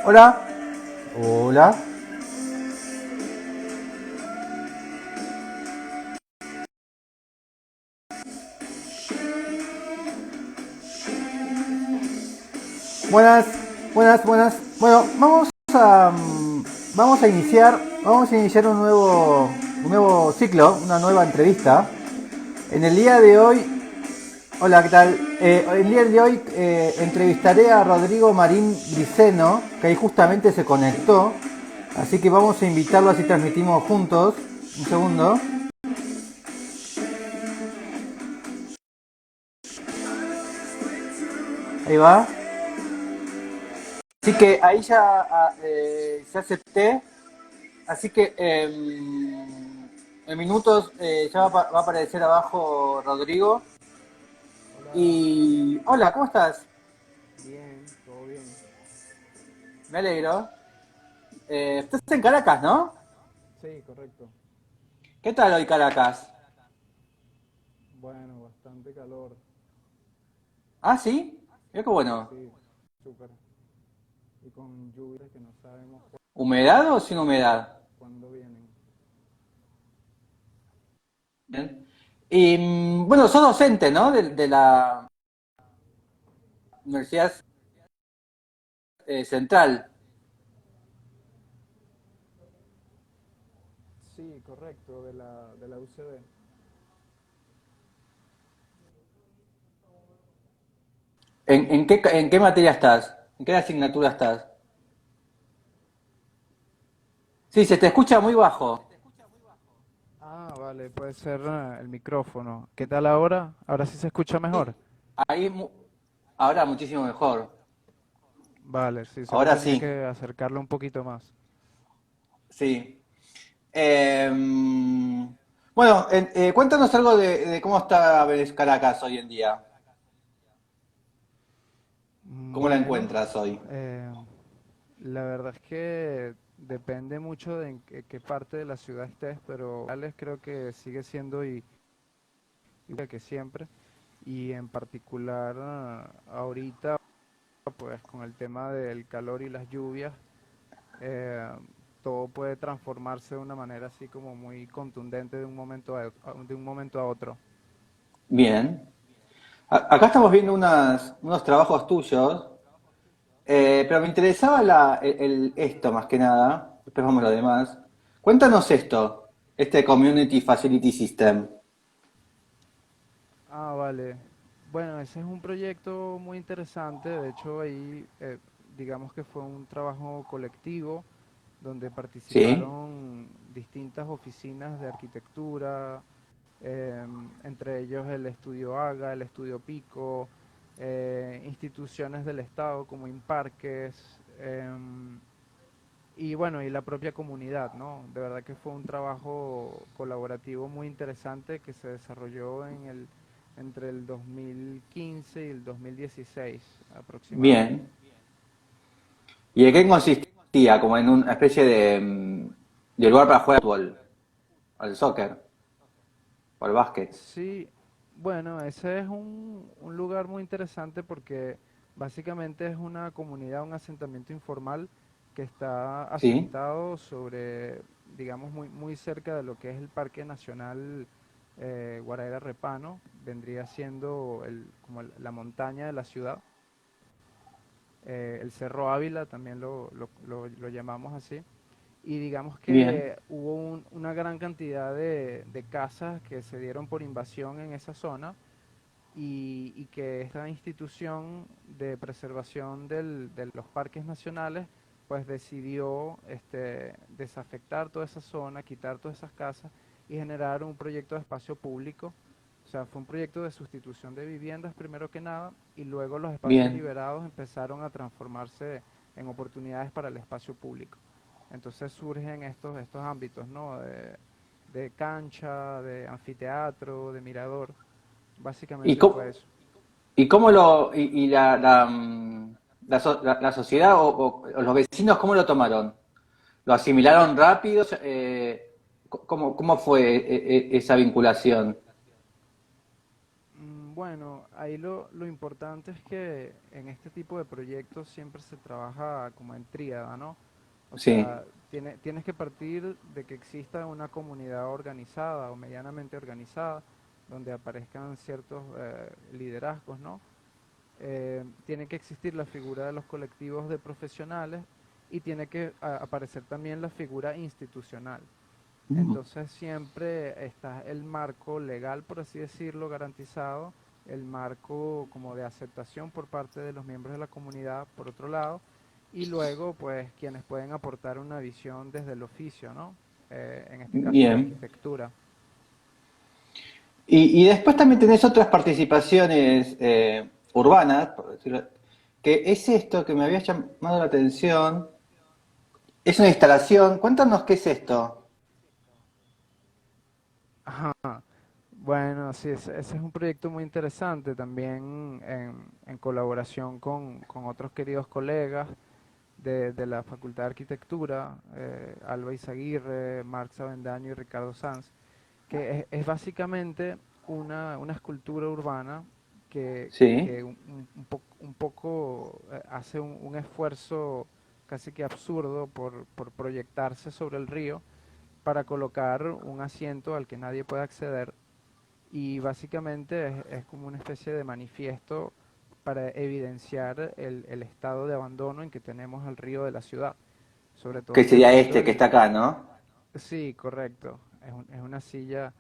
Hola. Hola. Buenas, buenas, buenas. Bueno, vamos a iniciar un nuevo ciclo, una nueva entrevista. En el día de hoy, hola, ¿qué tal? El día de hoy entrevistaré a Rodrigo Marín Briceno, que ahí justamente se conectó. Así que vamos a invitarlo así transmitimos juntos. Un segundo. Ahí va. Así que ahí ya acepté. Así que en minutos ya va a aparecer abajo Rodrigo. Hola, Y hola, ¿cómo estás? bien, todo bien. Me alegro. Estás en Caracas, ¿no? Sí, correcto. ¿Qué tal hoy Caracas? Bueno, bastante calor. Ah, sí. Mira qué bueno. Sí, súper. Y con lluvias que no sabemos ¿Humedad o sin humedad? cuándo vienen. Bien. Y bueno, sos docente, ¿no? De la Universidad Central. Sí, correcto, de la UCB. En qué materia estás? ¿En qué asignatura estás? Sí, se te escucha muy bajo. Ah, vale, puede ser el micrófono. ¿Qué tal ahora? ¿Ahora sí se escucha mejor? Ahí ahora muchísimo mejor. Vale, sí, solo Ahora tenía sí, que acercarlo un poquito más. sí. Bueno, cuéntanos algo de cómo está Caracas hoy en día. ¿Cómo la Bueno, encuentras hoy? eh, la verdad es que depende mucho de en qué parte de la ciudad estés, pero Alex creo que sigue siendo igual que siempre. Y en particular ahorita, pues con el tema del calor y las lluvias, eh, todo puede transformarse de una manera así como muy contundente de un momento de un momento a otro. Bien. Acá estamos viendo unos trabajos tuyos, pero me interesaba esto más que nada. Después vamos a lo demás. Cuéntanos esto, este Community Facility System. Ah, vale. Bueno, ese es un proyecto muy interesante. De hecho, ahí digamos que fue un trabajo colectivo donde ¿Sí? participaron distintas oficinas de arquitectura, entre ellos el estudio AGA, el estudio Pico, instituciones del Estado como Imparques, y bueno, y la propia comunidad, ¿no? De verdad que fue un trabajo colaborativo muy interesante que se desarrolló entre el 2015 y el 2016 aproximadamente. Bien. ¿Y de qué consistía? Como en una especie de lugar para jugar al fútbol, al soccer o al básquet. Sí, bueno, ese es un lugar muy interesante porque básicamente es una comunidad, un asentamiento informal que está ¿Sí? asentado sobre, digamos, muy cerca de lo que es el Parque Nacional Guaraíra Repano, vendría siendo como la montaña de la ciudad. El Cerro Ávila también lo llamamos así. Y digamos Bien. que hubo una gran cantidad de casas que se dieron por invasión en esa zona y que esta institución de preservación de los parques nacionales pues decidió desafectar toda esa zona, quitar todas esas casas y generar un proyecto de espacio público. O sea, fue un proyecto de sustitución de viviendas primero que nada y luego los espacios Bien. liberados empezaron a transformarse en oportunidades para el espacio público. Entonces surgen estos ámbitos, ¿no? De cancha, de anfiteatro, de mirador. ¿Y Básicamente fue cómo, eso. y cómo y la sociedad o los vecinos, cómo lo tomaron? ¿Lo asimilaron rápido? ¿Cómo fue esa vinculación? Bueno, ahí lo importante es que en este tipo de proyectos siempre se trabaja como en tríada, ¿no? O Sí. sea, tienes que partir de que exista una comunidad organizada o medianamente organizada, donde aparezcan ciertos liderazgos, ¿no? Tiene que existir la figura de los colectivos de profesionales y tiene que aparecer también la figura institucional. Mm. Entonces siempre está el marco legal, por así decirlo, garantizado, el marco como de aceptación por parte de los miembros de la comunidad, por otro lado, y luego pues quienes pueden aportar una visión desde el oficio, ¿no? En este caso la Bien. arquitectura. Y después también tenés otras participaciones urbanas, por decirlo, que es esto que me había llamado la atención. Es una instalación. Cuéntanos qué es esto. Ajá. Bueno, sí, ese es un proyecto muy interesante también en colaboración con otros queridos colegas de la Facultad de Arquitectura, Alba Izaguirre, Marx Avendaño y Ricardo Sanz, que es básicamente una escultura urbana Sí. que un poco hace un esfuerzo casi que absurdo por proyectarse sobre el río para colocar un asiento al que nadie puede acceder y básicamente es como una especie de manifiesto para evidenciar el estado de abandono en que tenemos el río de la ciudad, sobre todo Que sería teniendo este que está el... acá, ¿no? Sí, correcto, es una silla,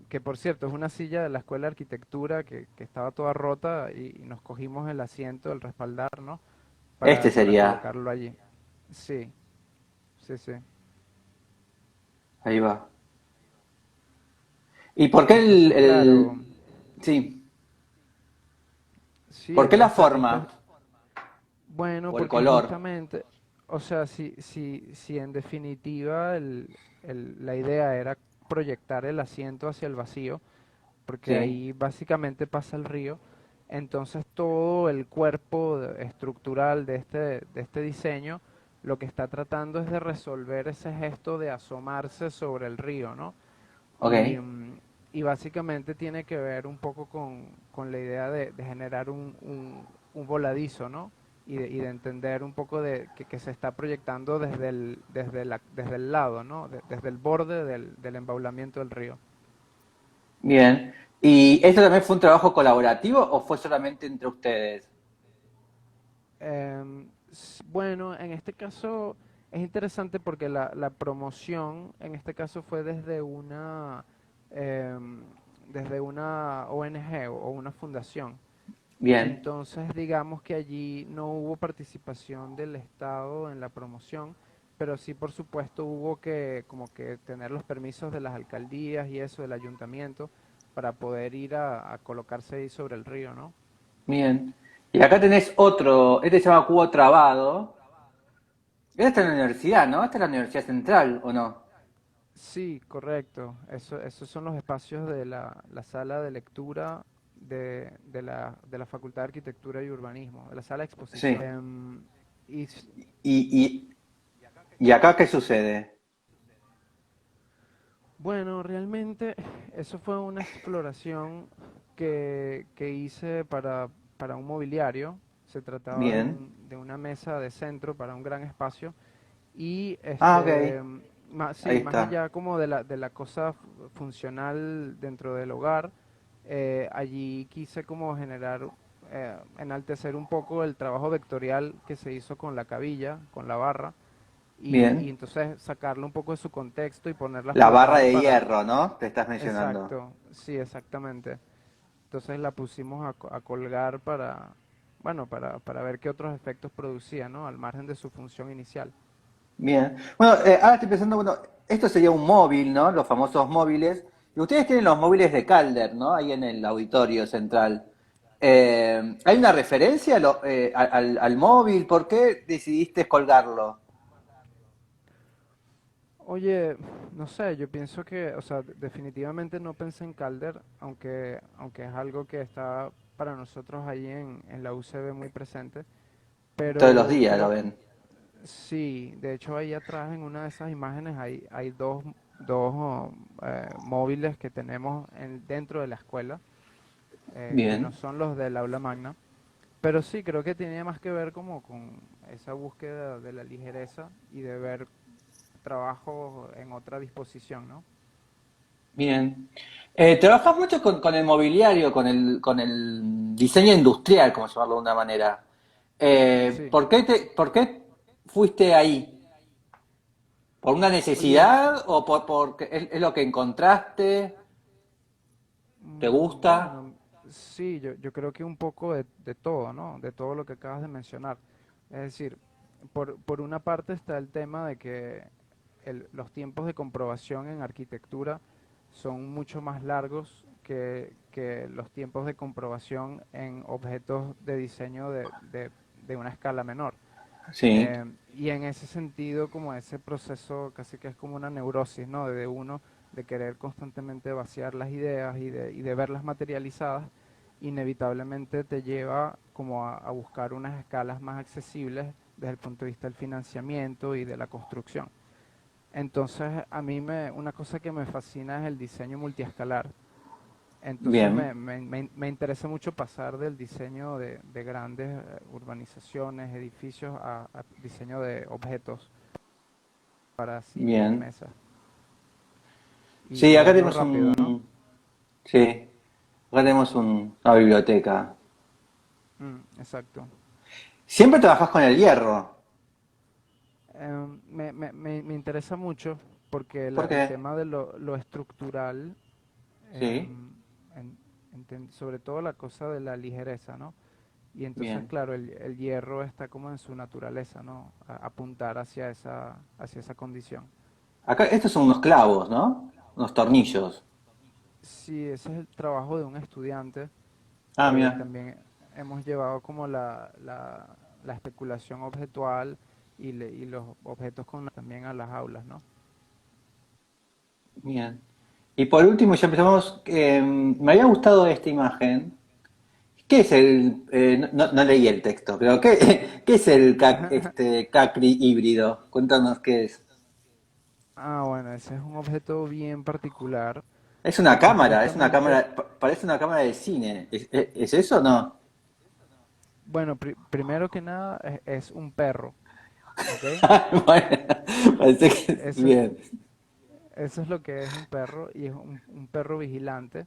que por cierto es una silla de la Escuela de Arquitectura que estaba toda rota y nos cogimos el asiento, el respaldar, ¿no? Este Para sería. colocarlo allí. Sí, sí, sí. Ahí va. ¿Y por qué Entonces, claro, sí, sí, por qué la esta forma bueno, o el porque color? justamente, o sea, si en definitiva la idea era proyectar el asiento hacia el vacío, porque Sí. ahí básicamente pasa el río, entonces todo el cuerpo estructural de este diseño lo que está tratando es de resolver ese gesto de asomarse sobre el río, ¿no? Ok. Y básicamente tiene que ver un poco con la idea de generar un voladizo, ¿no? Y de entender un poco de que se está proyectando desde el lado, ¿no? Desde el borde del embaulamiento del río. Bien. ¿Y esto también fue un trabajo colaborativo o fue solamente entre ustedes? Bueno, en este caso es interesante porque la promoción en este caso fue em, desde una ONG o una fundación. Bien. Entonces, digamos que allí no hubo participación del Estado en la promoción, pero sí, por supuesto, hubo que como que tener los permisos de las alcaldías y eso, del ayuntamiento, para poder ir a colocarse ahí sobre el río, ¿no? Bien. Y acá tenés otro, este se llama cubo trabado. Este está en la universidad, ¿no? Esta es la Universidad Central, ¿o no? Sí, correcto. Esos son los espacios de la sala de lectura de la Facultad de Arquitectura y Urbanismo, de la sala de Sí. exposición. Y ¿Y, y, y acá qué sucede? bueno, realmente eso fue una exploración que hice para un mobiliario. Se trataba Bien. de una mesa de centro para un gran espacio y Ah, ok. Ahí sí, más está. allá como de la cosa funcional dentro del hogar, allí quise como generar, enaltecer un poco el trabajo vectorial que se hizo con la cabilla, con la barra y Bien. entonces sacarlo un poco de su contexto y ponerla a La barra flotar de para... hierro, ¿no? Te estás mencionando. Exacto, sí, exactamente. Entonces la pusimos a colgar para, bueno, para ver qué otros efectos producía, ¿no? Al margen de su función inicial. Bien. Bueno, ahora estoy pensando, bueno, esto sería un móvil, ¿no? Los famosos móviles. Y ustedes tienen los móviles de Calder, ¿no? Ahí en el auditorio central. ¿Hay una referencia al móvil? ¿Por qué decidiste colgarlo? Oye, no sé, yo pienso que, o sea, definitivamente no pensé en Calder, aunque es algo que está para nosotros ahí en la UCB muy presente, Todos los pero días lo creo, ven. sí, de hecho ahí atrás en una de esas imágenes hay dos móviles que tenemos dentro de la escuela. que no Bien, son los del aula magna. Pero sí, creo que tiene más que ver como con esa búsqueda de la ligereza y de ver trabajo en otra disposición, ¿no? bien. Trabajas mucho con el mobiliario, con el diseño industrial, como llamarlo de una manera. Sí. ¿Por qué fuiste ahí? ¿Por una Oye, necesidad o porque es lo que encontraste? ¿Te gusta? bueno, sí, yo creo que un poco de todo, ¿no? De todo lo que acabas de mencionar. Es decir, por una parte está el tema de que los tiempos de comprobación en arquitectura son mucho más largos que los tiempos de comprobación en objetos de diseño de una escala menor. Sí, Y en ese sentido, como ese proceso casi que es como una neurosis, ¿no? De uno de querer constantemente vaciar las ideas y de verlas materializadas, inevitablemente te lleva como a buscar unas escalas más accesibles desde el punto de vista del financiamiento y de la construcción. Entonces, una cosa que me fascina es el diseño multiescalar. Entonces bien, me interesa mucho pasar del diseño de grandes urbanizaciones, edificios, a diseño de objetos para sillas y bien. mesas Sí, y acá verlo tenemos rápido, ¿no? sí, acá tenemos una biblioteca. Exacto. Siempre trabajás con el hierro. Me interesa mucho porque ¿Por el qué? tema de lo estructural, Sí, em, sobre todo la cosa de la ligereza, ¿no? Y entonces, bien. claro, el hierro está como en su naturaleza, ¿no? Apuntar hacia esa condición. Acá, estos son unos clavos, ¿no? Unos tornillos. Sí, ese es el trabajo de un estudiante. Ah, mira. También hemos llevado como la especulación objetual y los objetos también a las aulas, ¿no? Bien. Y por último, ya empezamos. Me había gustado esta imagen. ¿Qué es no leí el texto, pero ¿qué es el Cacri híbrido? Cuéntanos qué es. Ah, bueno, ese es un objeto bien particular Es porque es una justamente, cámara, parece una cámara de cine. ¿Es eso o no? bueno, primero que nada es un perro, ¿ok? Bueno, parece que Eso es, bien, eso es lo que es un perro y es un perro vigilante.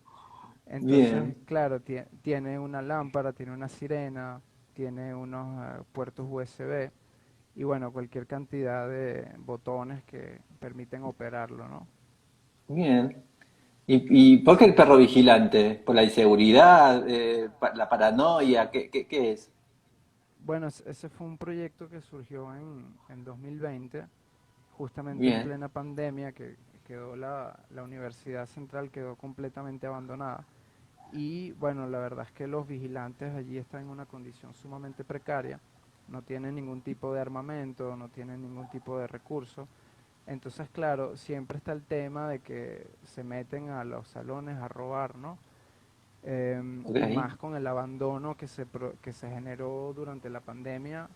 Entonces, bien, claro, tiene una lámpara, tiene una sirena, tiene unos puertos USB y bueno, cualquier cantidad de botones que permiten operarlo, ¿no? bien. ¿Y por qué el perro vigilante? ¿Por la inseguridad? ¿La paranoia? ¿Qué es? Bueno, ese fue un proyecto que surgió en 2020, justamente en Bien, plena pandemia, que quedó la Universidad Central quedó completamente abandonada. Y bueno, la verdad es que los vigilantes allí están en una condición sumamente precaria, no tienen ningún tipo de armamento, no tienen ningún tipo de recurso. Entonces, claro, siempre está el tema de que se meten a los salones a robar, ¿no? ok. Y más con el abandono que se generó durante la pandemia,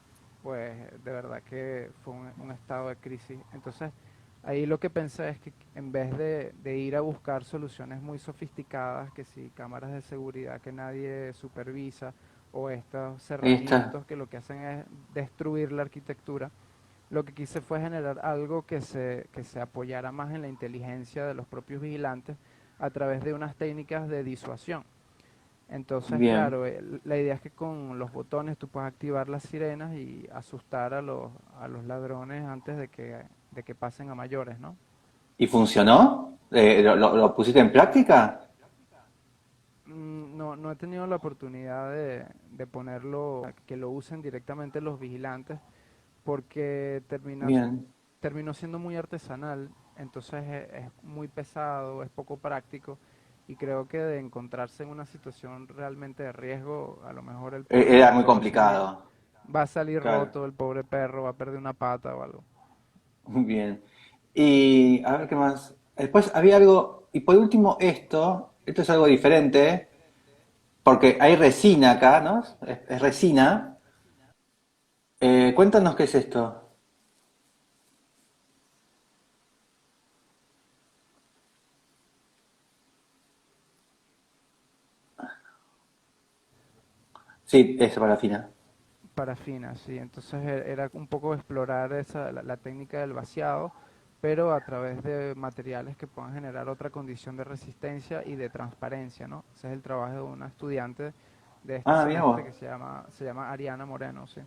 pues de verdad que fue un estado de crisis. Entonces, ahí lo que pensé es que en vez de ir a buscar soluciones muy sofisticadas, que si cámaras de seguridad que nadie supervisa, o estos Ahí está. cerramientos que lo que hacen es destruir la arquitectura, lo que quise fue generar algo que se apoyara más en la inteligencia de los propios vigilantes a través de unas técnicas de disuasión. Entonces, Bien. claro, la idea es que con los botones tú puedas activar las sirenas y asustar a los ladrones antes de que pasen a mayores, ¿no? ¿Y funcionó? ¿Lo pusiste en práctica? No, no he tenido la oportunidad de ponerlo, que lo usen directamente los vigilantes, porque Bien. terminó siendo muy artesanal, entonces es muy pesado, es poco práctico y creo que de encontrarse en una situación realmente de riesgo, a lo mejor el Era pobre muy perro complicado. va a salir Claro. roto, el pobre perro va a perder una pata o algo. Bien. Y a ver qué más. Después había algo, y por último esto es algo diferente, porque hay resina acá, ¿no? Es resina. Cuéntanos qué es esto. Sí, eso, parafina. Parafina, sí. Entonces era un poco explorar la técnica del vaciado, pero a través de materiales que puedan generar otra condición de resistencia y de transparencia, ¿no? Ese es el trabajo de una estudiante de este Ah, mira vos. semestre que se llama Ariana Moreno, sí.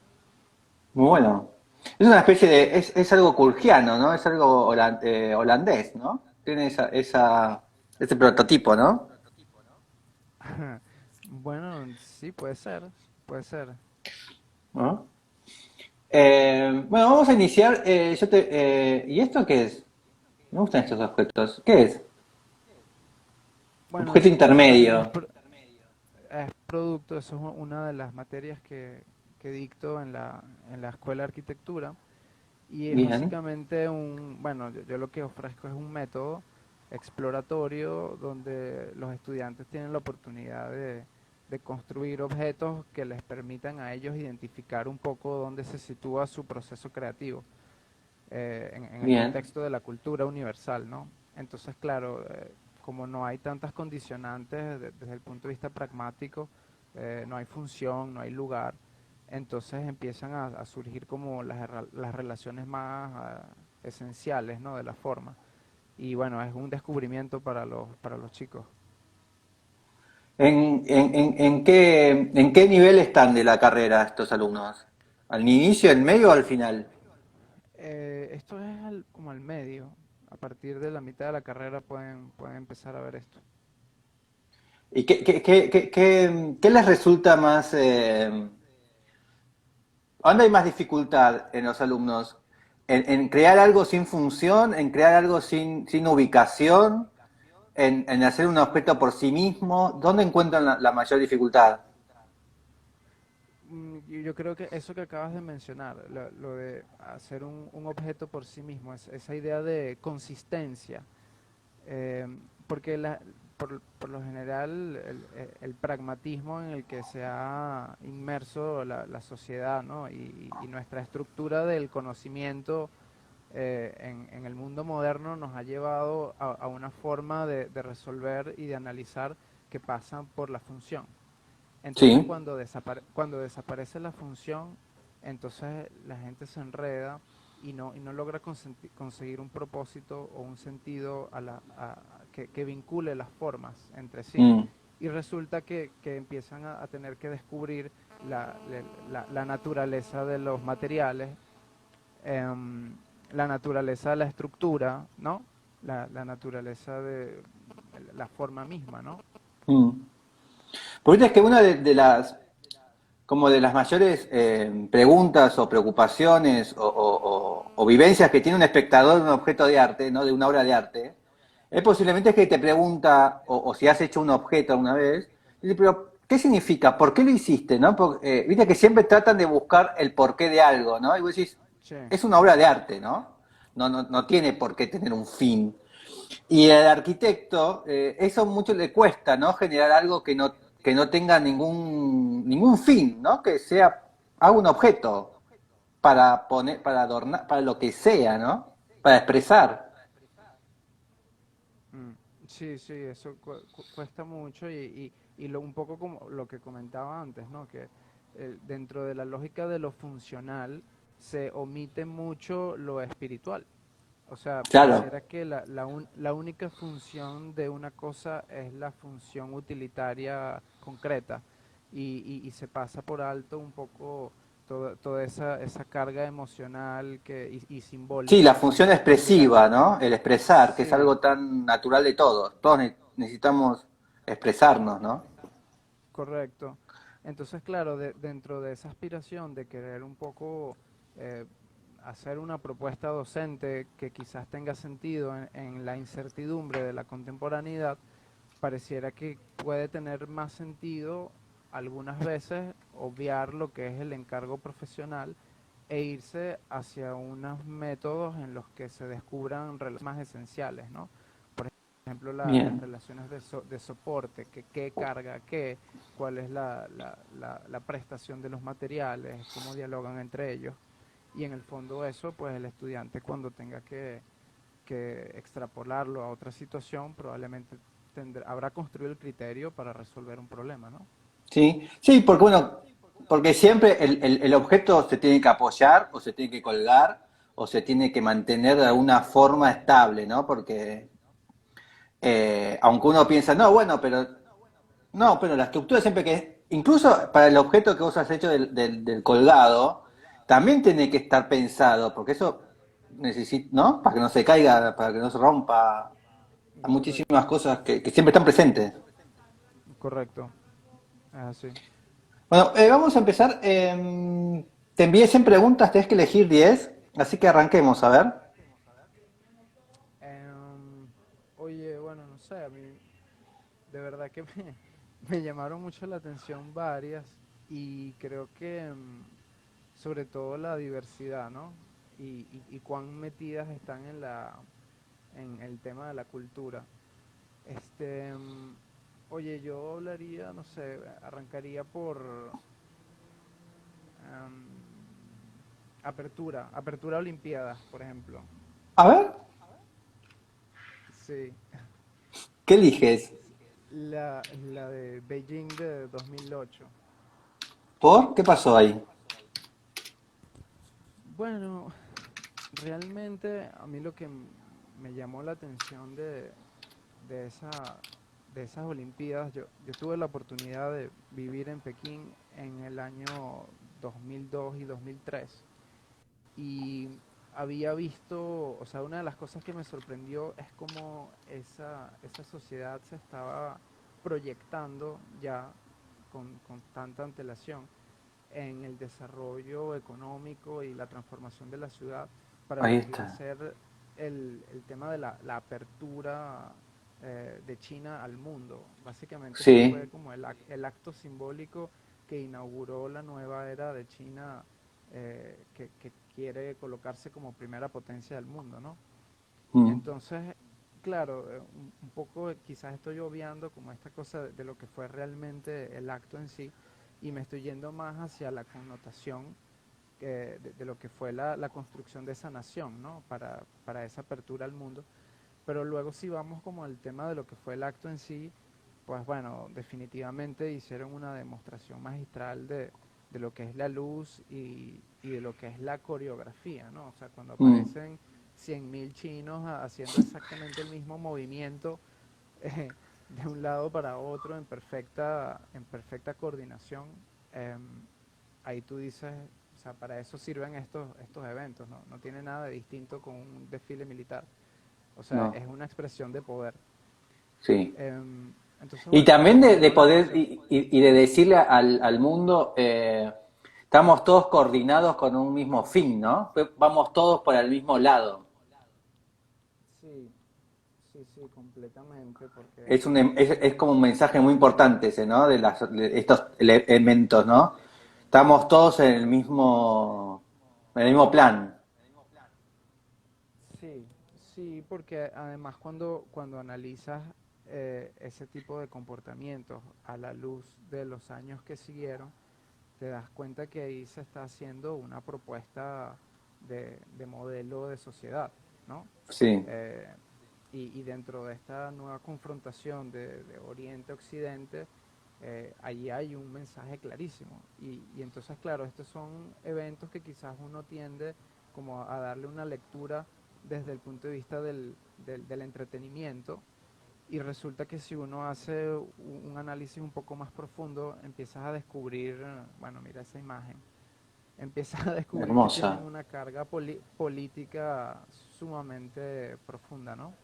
Muy bueno. Es una especie de, es algo kulgiano, ¿no? Es algo holandés, ¿no? Tiene ese prototipo, ¿no? Bueno, sí, puede ser, puede ser. ¿No? Bueno, vamos a iniciar. ¿Y esto qué es? Me gustan estos objetos. ¿Qué es? Bueno, Objeto eso intermedio. es producto, eso es una de las materias que dicto en la escuela de arquitectura. Y es Bien, básicamente bueno, yo lo que ofrezco es un método exploratorio donde los estudiantes tienen la oportunidad de construir objetos que les permitan a ellos identificar un poco dónde se sitúa su proceso creativo en el bien. contexto de la cultura universal, ¿no? Entonces, claro, como no hay tantas condicionantes desde el punto de vista pragmático, no hay función, no hay lugar, entonces empiezan a surgir como las relaciones más esenciales, ¿no? De la forma. Y bueno, es un descubrimiento para los chicos. ¿En qué nivel están de la carrera estos alumnos? ¿Al inicio, al medio o al final? Esto es como al medio. A partir de la mitad de la carrera pueden empezar a ver esto. ¿Y qué les resulta más, dónde hay más dificultad en los alumnos? En crear algo sin función, en crear algo sin ubicación, en hacer un objeto por sí mismo? ¿Dónde encuentran la mayor dificultad? Yo creo que eso que acabas de mencionar, lo de hacer un objeto por sí mismo, esa idea de consistencia, eh, porque por lo general el pragmatismo en el que se ha inmerso la sociedad, ¿no? Y nuestra estructura del conocimiento en el mundo moderno nos ha llevado a una forma de resolver y de analizar que pasan por la función. Entonces Sí. cuando desaparece la función, entonces la gente se enreda y no logra conseguir un propósito o un sentido que vincule las formas entre sí. Mm. Y resulta que empiezan a tener que descubrir la naturaleza de los materiales, em, la naturaleza de la estructura, ¿no? La naturaleza de la forma misma, ¿no? Mm. Porque es que una como de las mayores preguntas o preocupaciones o vivencias que tiene un espectador de un objeto de arte, ¿no? De una obra de arte, es posiblemente que te pregunta, o si has hecho un objeto alguna vez, dice, pero ¿qué significa? ¿Por qué lo hiciste? ¿No? Porque, viste que siempre tratan de buscar el porqué de algo, ¿no? Y vos decís, Sí. es una obra de arte, ¿no? No tiene por qué tener un fin. Y al arquitecto, eso mucho le cuesta, ¿no? Generar algo que no tenga ningún fin, ¿no? Que sea, haga un objeto para poner, para adornar, para lo que sea, ¿no? Para expresar. Mm, sí, sí, eso cuesta mucho y un poco como lo que comentaba antes, ¿no? Que dentro de la lógica de lo funcional se omite mucho lo espiritual. O sea, Claro. pareciera que la única función de una cosa es la función utilitaria concreta y se pasa por alto un poco toda esa carga emocional y Sí, la simbólica función que tiene la... expresiva, ¿no? El expresar, que es Sí, algo tan natural de todos. Todos necesitamos expresarnos, ¿no? correcto. Entonces, claro, dentro de esa aspiración de querer un poco eh, hacer una propuesta docente que quizás tenga sentido en la incertidumbre de la contemporaneidad, pareciera que puede tener más sentido algunas veces obviar lo que es el encargo profesional e irse hacia unos métodos en los que se descubran relaciones más esenciales, ¿no? Por ejemplo, las Bien. relaciones de soporte, que qué carga qué, cuál es la prestación de los materiales, cómo dialogan entre ellos. Y en el fondo eso, pues el estudiante cuando tenga que extrapolarlo a otra situación, probablemente habrá construido el criterio para resolver un problema, ¿no? Sí, sí, porque bueno, porque siempre el objeto se tiene que apoyar o se tiene que colgar o se tiene que mantener de alguna forma estable, ¿no? Porque aunque uno piensa, no, bueno, pero no, pero la estructura siempre que, incluso para el objeto que vos has hecho del colgado, también tiene que estar pensado, porque eso necesita, ¿no? Para que no se caiga, para que no se rompa, hay muchísimas Correcto, cosas que siempre están presentes. correcto, es así. Bueno, vamos a empezar. Te envié 100 preguntas, tenés que elegir 10, así que arranquemos, a ver. Em, Oye, bueno, no sé, a mí de verdad que me llamaron mucho la atención varias y creo que sobre todo la diversidad, ¿no? Y cuán metidas están en el tema de la cultura. Este, oye, yo hablaría, no sé, arrancaría por em, apertura Olimpiadas, por ejemplo. A ver, Sí, ¿qué eliges? la de Beijing de 2008. ¿Por? ¿Qué pasó ahí? Bueno, realmente a mí lo que me llamó la atención de esa, de esas Olimpiadas, yo tuve la oportunidad de vivir en Pekín en el año 2002 y 2003 y había visto, o sea, una de las cosas que me sorprendió es cómo esa sociedad se estaba proyectando ya con tanta antelación en el desarrollo económico y la transformación de la ciudad para Ahí lo que iba a está. ser el tema de la apertura de China al mundo. Básicamente esto fue Sí. como el acto simbólico que inauguró la nueva era de China que quiere colocarse como primera potencia del mundo, ¿no? Mm. Entonces, claro, un poco quizás estoy obviando como esta cosa de lo que fue realmente el acto en sí y me estoy yendo más hacia la connotación de lo que fue la construcción de esa nación, ¿no? Para esa apertura al mundo. Pero luego si vamos como al tema de lo que fue el acto en sí, pues bueno, definitivamente hicieron una demostración magistral de lo que es la luz y de lo que es la coreografía, ¿no? O sea, cuando Mm. aparecen 100.000 chinos haciendo exactamente el mismo movimiento de un lado para otro en perfecta coordinación, em, ahí tú dices, o sea, para eso sirven estos eventos, ¿no? No tiene nada de distinto con un desfile militar. O sea, No, es una expresión de poder. sí. Entonces, Y bueno, también me de llamó la poder atención. y de decirle al mundo, estamos todos coordinados con un mismo fin, ¿no? Vamos todos por el mismo lado. Sí, sí, sí, completamente, porque Es como un mensaje muy importante ese, ¿no? De estos elementos, ¿no? Estamos todos en el mismo plan. sí, sí, porque además cuando analizas ese tipo de comportamientos a la luz de los años que siguieron, te das cuenta que ahí se está haciendo una propuesta de modelo de sociedad, ¿no? Sí. Eh, y dentro de esta nueva confrontación de Oriente-Occidente, allí hay un mensaje clarísimo. Y entonces, claro, estos son eventos que quizás uno tiende como a darle una lectura desde el punto de vista del entretenimiento, y resulta que si uno hace un análisis un poco más profundo, empiezas a descubrir, bueno, mira esa imagen, empiezas a descubrir que tienen Hermosa. una carga política sumamente profunda, ¿no?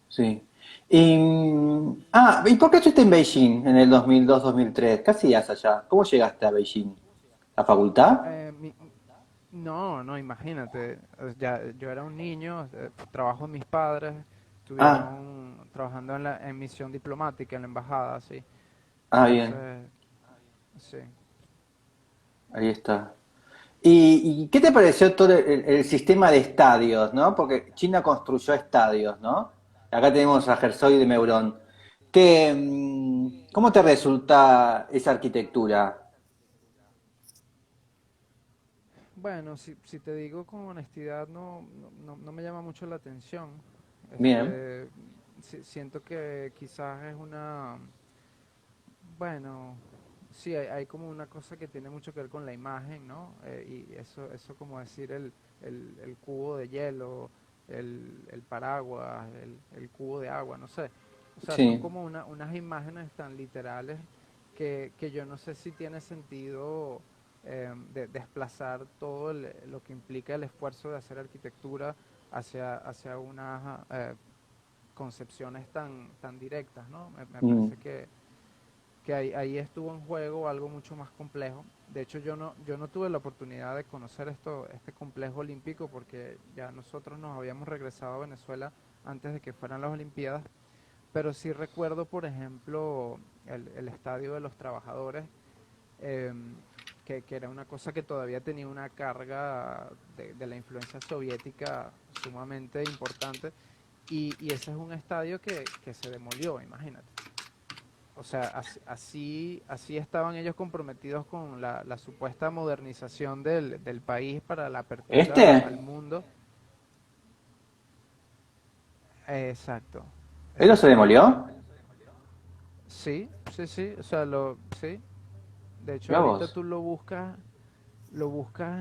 Sí. ¿Y por qué estuviste en Beijing en el 2002-2003? ¿Qué hacías allá? ¿Cómo llegaste a Beijing? ¿La facultad? Eh, mi- no, no, imagínate, ya, yo era un niño, trabajo de mis padres, Ah, estuvieron trabajando en misión diplomática en la embajada, sí. bien, Entonces, sí. ahí está. ¿Y qué te pareció todo el sistema de estadios, ¿no? Porque China construyó estadios, ¿no? Acá tenemos a Herzog de Meurón. ¿Cómo te resulta esa arquitectura? Bueno, si te digo con honestidad, no me llama mucho la atención. Bien. Este, siento que quizás es bueno, sí, hay como una cosa que tiene mucho que ver con la imagen, ¿no? Y eso como decir el cubo de hielo, el paraguas, el cubo de agua, no sé. O sea, son Sí. como unas imágenes tan literales que yo no sé si tiene sentido desplazar todo lo que implica el esfuerzo de hacer arquitectura hacia unas concepciones tan directas, ¿no? Me Mm. parece que ahí estuvo en juego algo mucho más complejo. De hecho, yo no tuve la oportunidad de conocer este complejo olímpico porque ya nosotros nos habíamos regresado a Venezuela antes de que fueran las Olimpiadas, pero sí recuerdo, por ejemplo, el Estadio de los Trabajadores, eh, que era una cosa que todavía tenía una carga de la influencia soviética sumamente importante, y ese es un estadio que se demolió, imagínate. O sea, así estaban ellos comprometidos con la supuesta modernización del país para la apertura ¿Este? al mundo. Exacto, ¿Eso se exactamente. demolió? Sí, sí, sí, o sea, sí. De hecho, Mira ahorita vos. tú lo buscas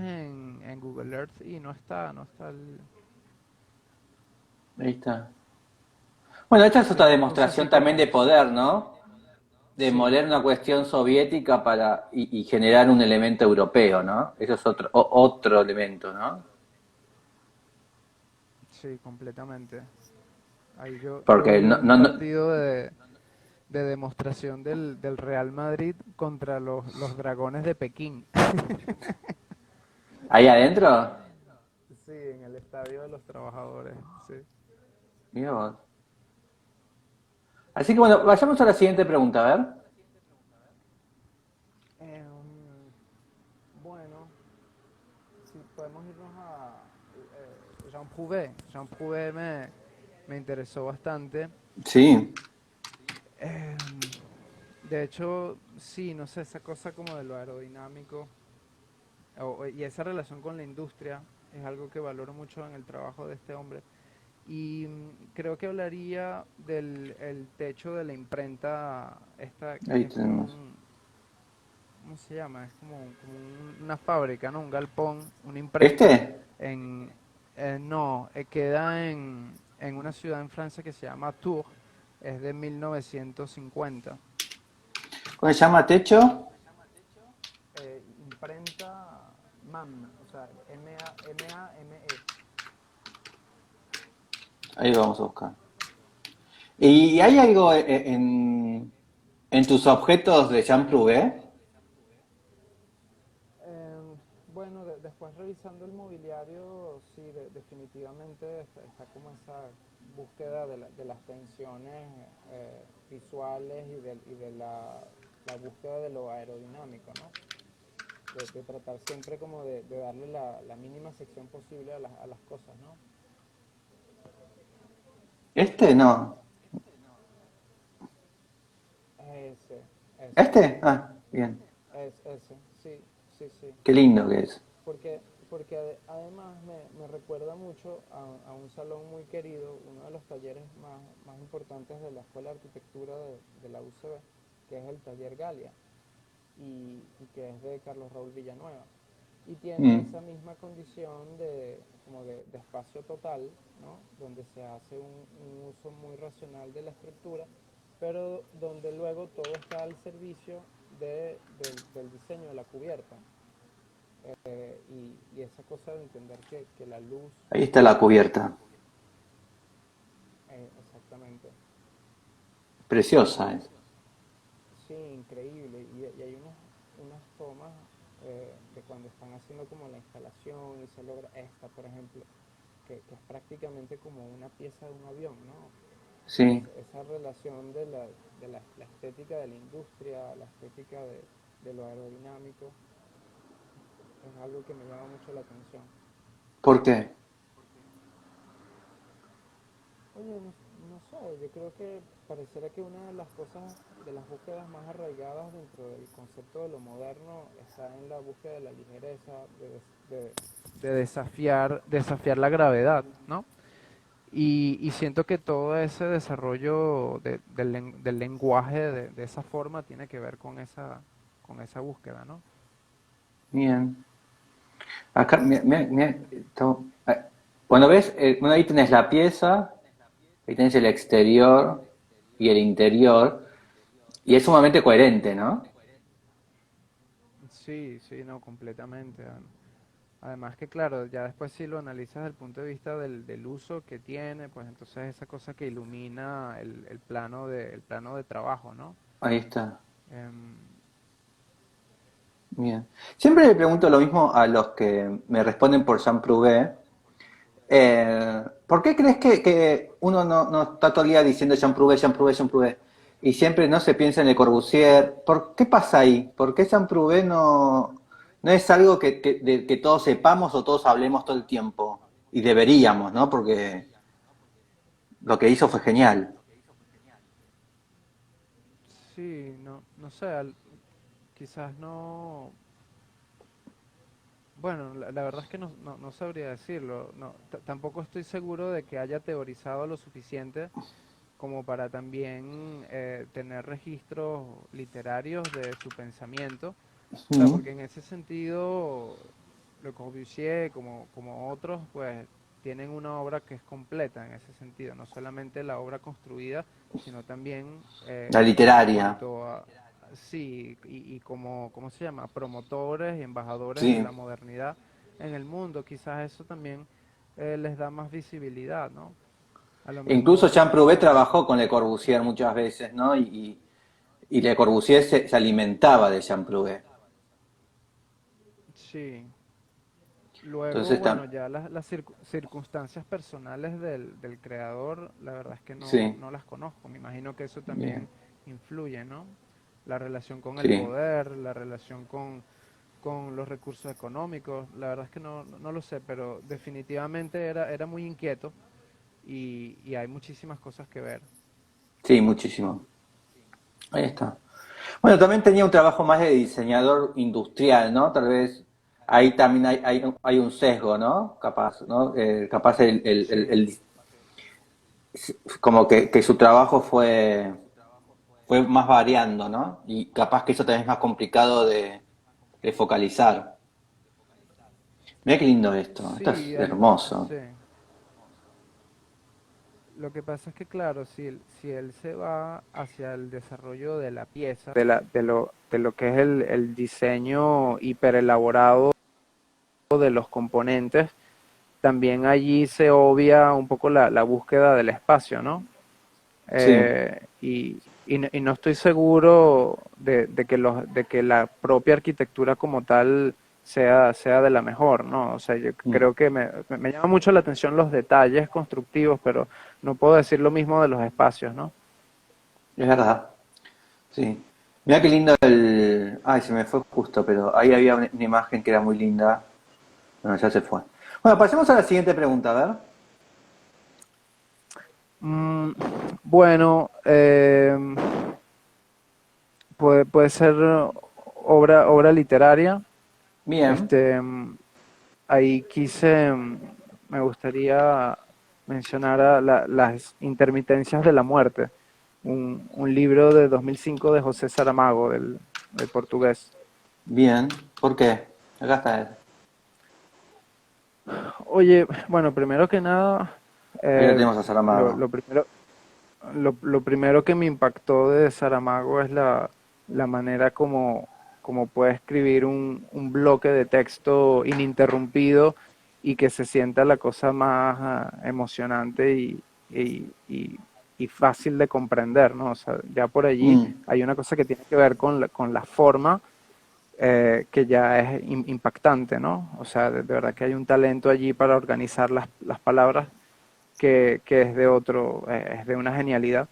en Google Earth y no está Ahí está. Bueno, esta es sí, otra entonces sí demostración también de como, poder, ¿no? sí, Demoler una cuestión soviética y generar un elemento europeo, ¿no? Eso es otro elemento, ¿no? sí, completamente. Ahí yo Porque vi un partido de demostración del Real Madrid contra los Dragones de Pekín. ahí adentro, Sí, en el Estadio de los Trabajadores, sí. mira vos. Así que bueno, vayamos a la siguiente pregunta, a ver. Bueno, si podemos irnos a Jean Prouvé. Jean Prouvé me interesó bastante. Sí. Eh, de hecho, sí, no sé, esa cosa como de lo aerodinámico y esa relación con la industria es algo que valoro mucho en el trabajo de este hombre. Y creo que hablaría del el techo de la imprenta, esta Ahí que es como tenemos. ¿cómo se llama? Es como una fábrica, ¿no? Un galpón, una imprenta ¿Este? en, no, queda en una ciudad en Francia que se llama Tours, es de 1950. ¿Cómo se llama techo? Imprenta MAM, o sea, M-A-M-E. Ahí vamos a buscar. ¿Y hay algo en tus objetos de Jean Prouvé? Eh, bueno, después revisando el mobiliario, sí, definitivamente está como esa búsqueda de las tensiones visuales y de la búsqueda de lo aerodinámico, ¿no? De tratar siempre como de darle la mínima sección posible a las cosas, ¿no? ¿Este? No. Ese, ese, ¿Este? Ah, bien. ese, sí, sí, sí. Qué lindo que es. Porque además me recuerda mucho a un salón muy querido, uno de los talleres más importantes de la Escuela de Arquitectura de la UCB, que es el taller Galia, y que es de Carlos Raúl Villanueva. Y tiene Mm. esa misma condición como de espacio total, ¿no? Donde se hace un uso muy racional de la estructura, pero donde luego todo está al servicio del diseño de la cubierta. Y esa cosa de entender que la luz, Ahí está la cubierta. exactamente, Preciosa es. sí, increíble. Y hay unas tomas de cuando están haciendo como la instalación y se logra esta, por ejemplo, que es prácticamente como una pieza de un avión, ¿no? Sí. Esa relación de la estética de la industria, la estética de lo aerodinámico, es algo que me llama mucho la atención. ¿Por qué? Oye, no sé, yo creo que pareciera que una de las cosas, de las búsquedas más arraigadas dentro del concepto de lo moderno está en la búsqueda de la ligereza, de desafiar la gravedad, ¿no? Y siento que todo ese desarrollo del lenguaje de esa forma tiene que ver con esa búsqueda, ¿no? Bien. Acá, bueno, ves, bueno, ahí tenés la pieza, ahí tenés el exterior y el interior, y es sumamente coherente, ¿no? Sí, sí, no, completamente. Además que claro, ya después si lo analizas desde el punto de vista del uso que tiene, pues entonces esa cosa que ilumina el plano de trabajo, ¿no? Ahí está. Em, Bien. Siempre le pregunto lo mismo a los que me responden por Jean Prouvé. ¿Por qué crees que uno no está todo el día diciendo Jean Prouvé, Jean Prouvé, Jean Prouvé? Y siempre no se piensa en Le Corbusier. ¿Por qué pasa ahí? ¿Por qué Jean Prouvé no es algo que todos sepamos o todos hablemos todo el tiempo? Y deberíamos, ¿no? Porque lo que hizo fue genial. sí, no, no sé, quizás no. Bueno, la verdad es que no sabría decirlo. No, tampoco estoy seguro de que haya teorizado lo suficiente como para también tener registros literarios de su pensamiento. O sea, Mm. porque en ese sentido, Le Corbusier, como otros, pues tienen una obra que es completa en ese sentido, no solamente la obra construida, sino también La en literaria. cuanto a, sí, y como, ¿cómo se llama? Promotores y embajadores de Sí. la modernidad en el mundo, quizás eso también les da más visibilidad, ¿no? A lo E incluso Jean mejor, Prouvé trabajó con Le Corbusier muchas veces, ¿no? Y Le Corbusier se alimentaba de Jean Prouvé. sí. Luego, Entonces, bueno, ya las circunstancias personales del creador, la verdad es que sí, no las conozco. Me imagino que eso bien, también influye, ¿no? La relación con el sí. poder, la relación con los recursos económicos, la verdad es que no lo sé, pero definitivamente era muy inquieto y hay muchísimas cosas que ver. Sí, muchísimo. Ahí está. Bueno, también tenía un trabajo más de diseñador industrial, ¿no? Tal vez ahí también hay un sesgo, ¿no? Capaz, ¿no? Capaz Sí, como que su trabajo fue más variando, ¿no? Y capaz que eso también es más complicado de focalizar. Mira qué lindo esto. Esto sí, es hermoso. sí. Lo que pasa es que, claro, si él se va hacia el desarrollo de la pieza, de lo que es el diseño hiperelaborado de los componentes, también allí se obvia un poco la búsqueda del espacio, ¿no? Sí. Y no estoy seguro de que la propia arquitectura como tal sea de la mejor, ¿no? O sea, yo Mm. creo que me llama mucho la atención los detalles constructivos, pero no puedo decir lo mismo de los espacios, ¿no? Es verdad. Sí. Mira qué lindo el. Ay, se me fue justo, pero ahí había una imagen que era muy linda. Bueno, ya se fue. Bueno, pasemos a la siguiente pregunta, a ver. Mm, bueno, puede ser obra literaria. Bien, Este, ahí me gustaría mencionar a las intermitencias de la muerte, un libro de 2005 de José Saramago, del portugués. bien. ¿Por qué? Acá está él. Oye, bueno, primero que nada, Ahí lo eh, tenemos a lo, Saramago. lo primero, lo primero que me impactó de Saramago es la manera como puede escribir un bloque de texto ininterrumpido y que se sienta la cosa más emocionante y, y- y fácil de comprender, ¿no? O sea, ya por allí Mm, hay una cosa que tiene que ver con la forma que ya es impactante, ¿no? O sea, de verdad que hay un talento allí para organizar las palabras que es de otro, es de una genialidad.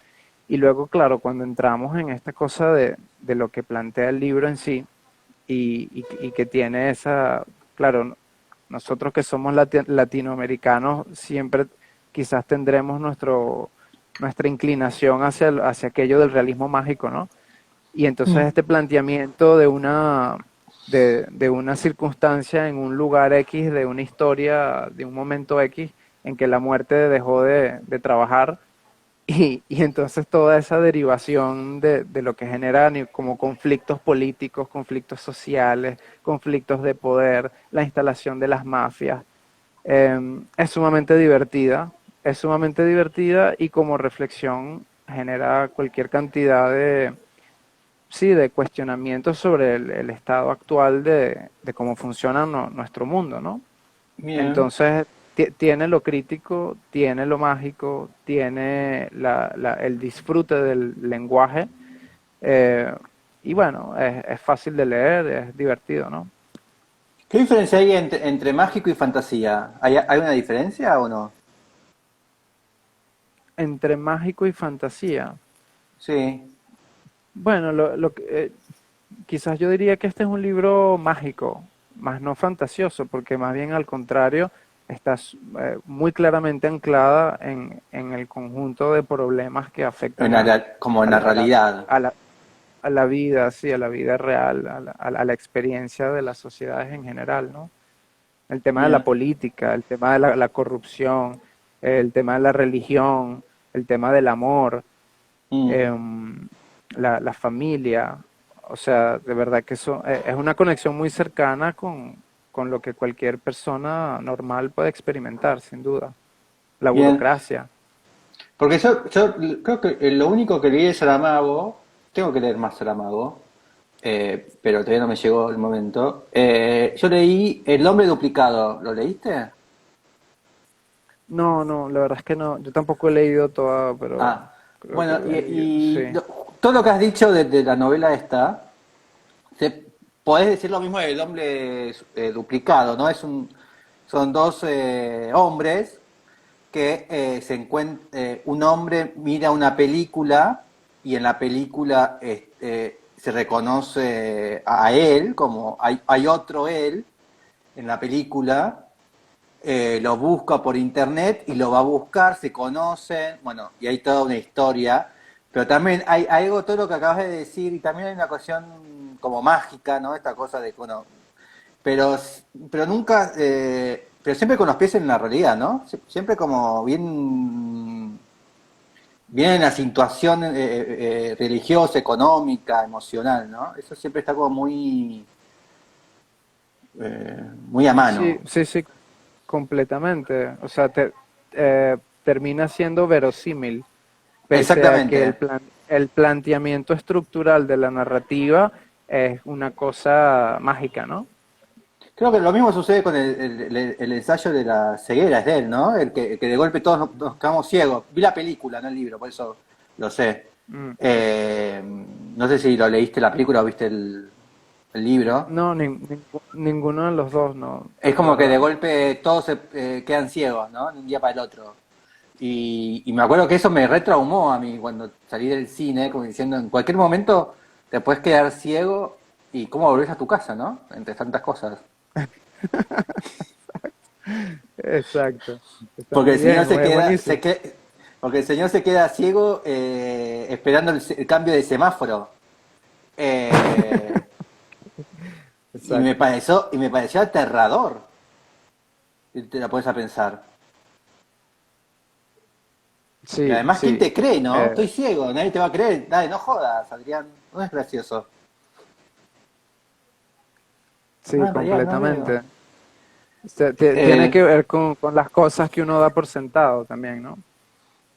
Y luego, claro, cuando entramos en esta cosa de lo que plantea el libro en sí y que tiene esa, claro, nosotros que somos latinoamericanos siempre quizás tendremos nuestra inclinación hacia aquello del realismo mágico, ¿no? Y entonces mm, este planteamiento de una circunstancia en un lugar X, de una historia, de un momento X, en que la muerte dejó de trabajar, y entonces toda esa derivación de lo que genera como conflictos políticos, conflictos sociales, conflictos de poder, la instalación de las mafias, es sumamente divertida y como reflexión genera cualquier cantidad de, sí, de cuestionamientos sobre el estado actual de cómo funciona nuestro mundo, ¿no? Bien. Entonces, tiene lo crítico, tiene lo mágico, tiene el disfrute del lenguaje, eh, y bueno, es fácil de leer, es divertido, ¿no? ¿Qué diferencia hay entre mágico y fantasía? ¿Hay una diferencia o no? Entre mágico y fantasía. Sí. Bueno, quizás yo diría que este es un libro mágico, más no fantasioso, porque más bien al contrario, está muy claramente anclada en el conjunto de problemas que afectan Como en a la la, a la, realidad. a la- a la vida, sí, a la vida real, a la experiencia de las sociedades en general, ¿no? El tema de la Bien. política, el tema de la corrupción, el tema de la religión, el tema del amor, Mm. la familia. O sea, de verdad que eso es una conexión muy cercana con lo que cualquier persona normal puede experimentar, sin duda. La Bien. burocracia. Porque yo creo que lo único que leí de Saramago, tengo que leer más Saramago, pero todavía no me llegó el momento. Yo leí El hombre duplicado, ¿lo leíste? No, no, la verdad es que no. Yo tampoco he leído toda, pero Ah, creo que bueno, he leído. Sí. todo lo que has dicho de la novela esta, podés decir lo mismo del hombre duplicado, ¿no? Son dos hombres que un hombre mira una película y en la película se reconoce a él, como hay otro él en la película, lo busca por internet y lo va a buscar, se conocen, bueno, y hay toda una historia, pero también hay algo, todo lo que acabas de decir, y también hay una cuestión como mágica, ¿no? Esta cosa de, bueno, pero, pero nunca, pero siempre con los pies en la realidad, ¿no? Siempre como bien en la situación religiosa, económica, emocional, ¿no? Eso siempre está como muy a Sí, mano. sí, sí, completamente. O sea, termina siendo verosímil, pese a que Exactamente. el planteamiento estructural de la narrativa es una cosa mágica, ¿no? Creo que lo mismo sucede con el ensayo de la ceguera, es de él, ¿no? El que de golpe todos nos quedamos ciegos. Vi la película, no el libro, por eso lo sé. Mm. No sé si lo leíste la película o viste el libro. No, ninguno de los dos, no, Es la como que de verdad. golpe todos se quedan ciegos, ¿no? De un día para el otro. Y me acuerdo que eso me retraumó a mí cuando salí del cine, como diciendo, en cualquier momento te puedes quedar ciego y cómo volvés a tu casa, ¿no? Entre tantas cosas. Exacto. Está Porque muy el señor bien, se es queda, buenísimo. porque el señor se queda ciego esperando el cambio de semáforo. Eh, Exacto. y me pareció aterrador. Si te la pones a pensar. Y Sí, además, ¿quién sí. te cree, no? eh, Estoy ciego, nadie te va a creer. Dale, no jodas, Adrián. No es gracioso. No, sí, en realidad no, amigo. completamente. Tiene Eh, que ver con las cosas que uno da por sentado también, ¿no?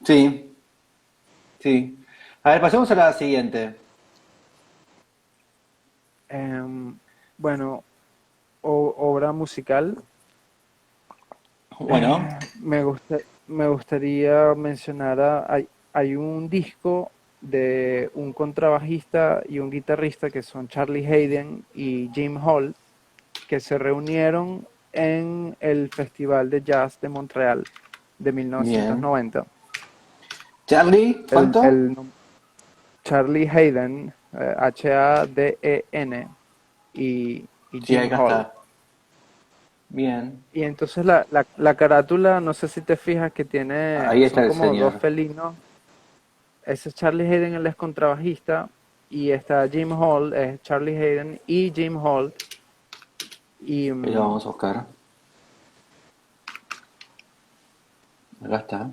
sí, sí. A ver, pasemos a la siguiente. Em, bueno, obra musical. Bueno, Me gustaría mencionar, hay un disco de un contrabajista y un guitarrista que son Charlie Hayden y Jim Hall, que se reunieron en el Festival de Jazz de Montreal de bien. 1990. Charlie, El, ¿cuánto? el Charlie Hayden, Haden, y Sí, Jim acá Hall. está. Bien. Y entonces la carátula, no sé si te fijas que Ahí está son el como dos señor. felinos. Ese es Charlie Hayden, él es contrabajista, y está Jim Hall, es Charlie Hayden y Jim Hall. Y Ahí lo vamos a buscar. Acá está.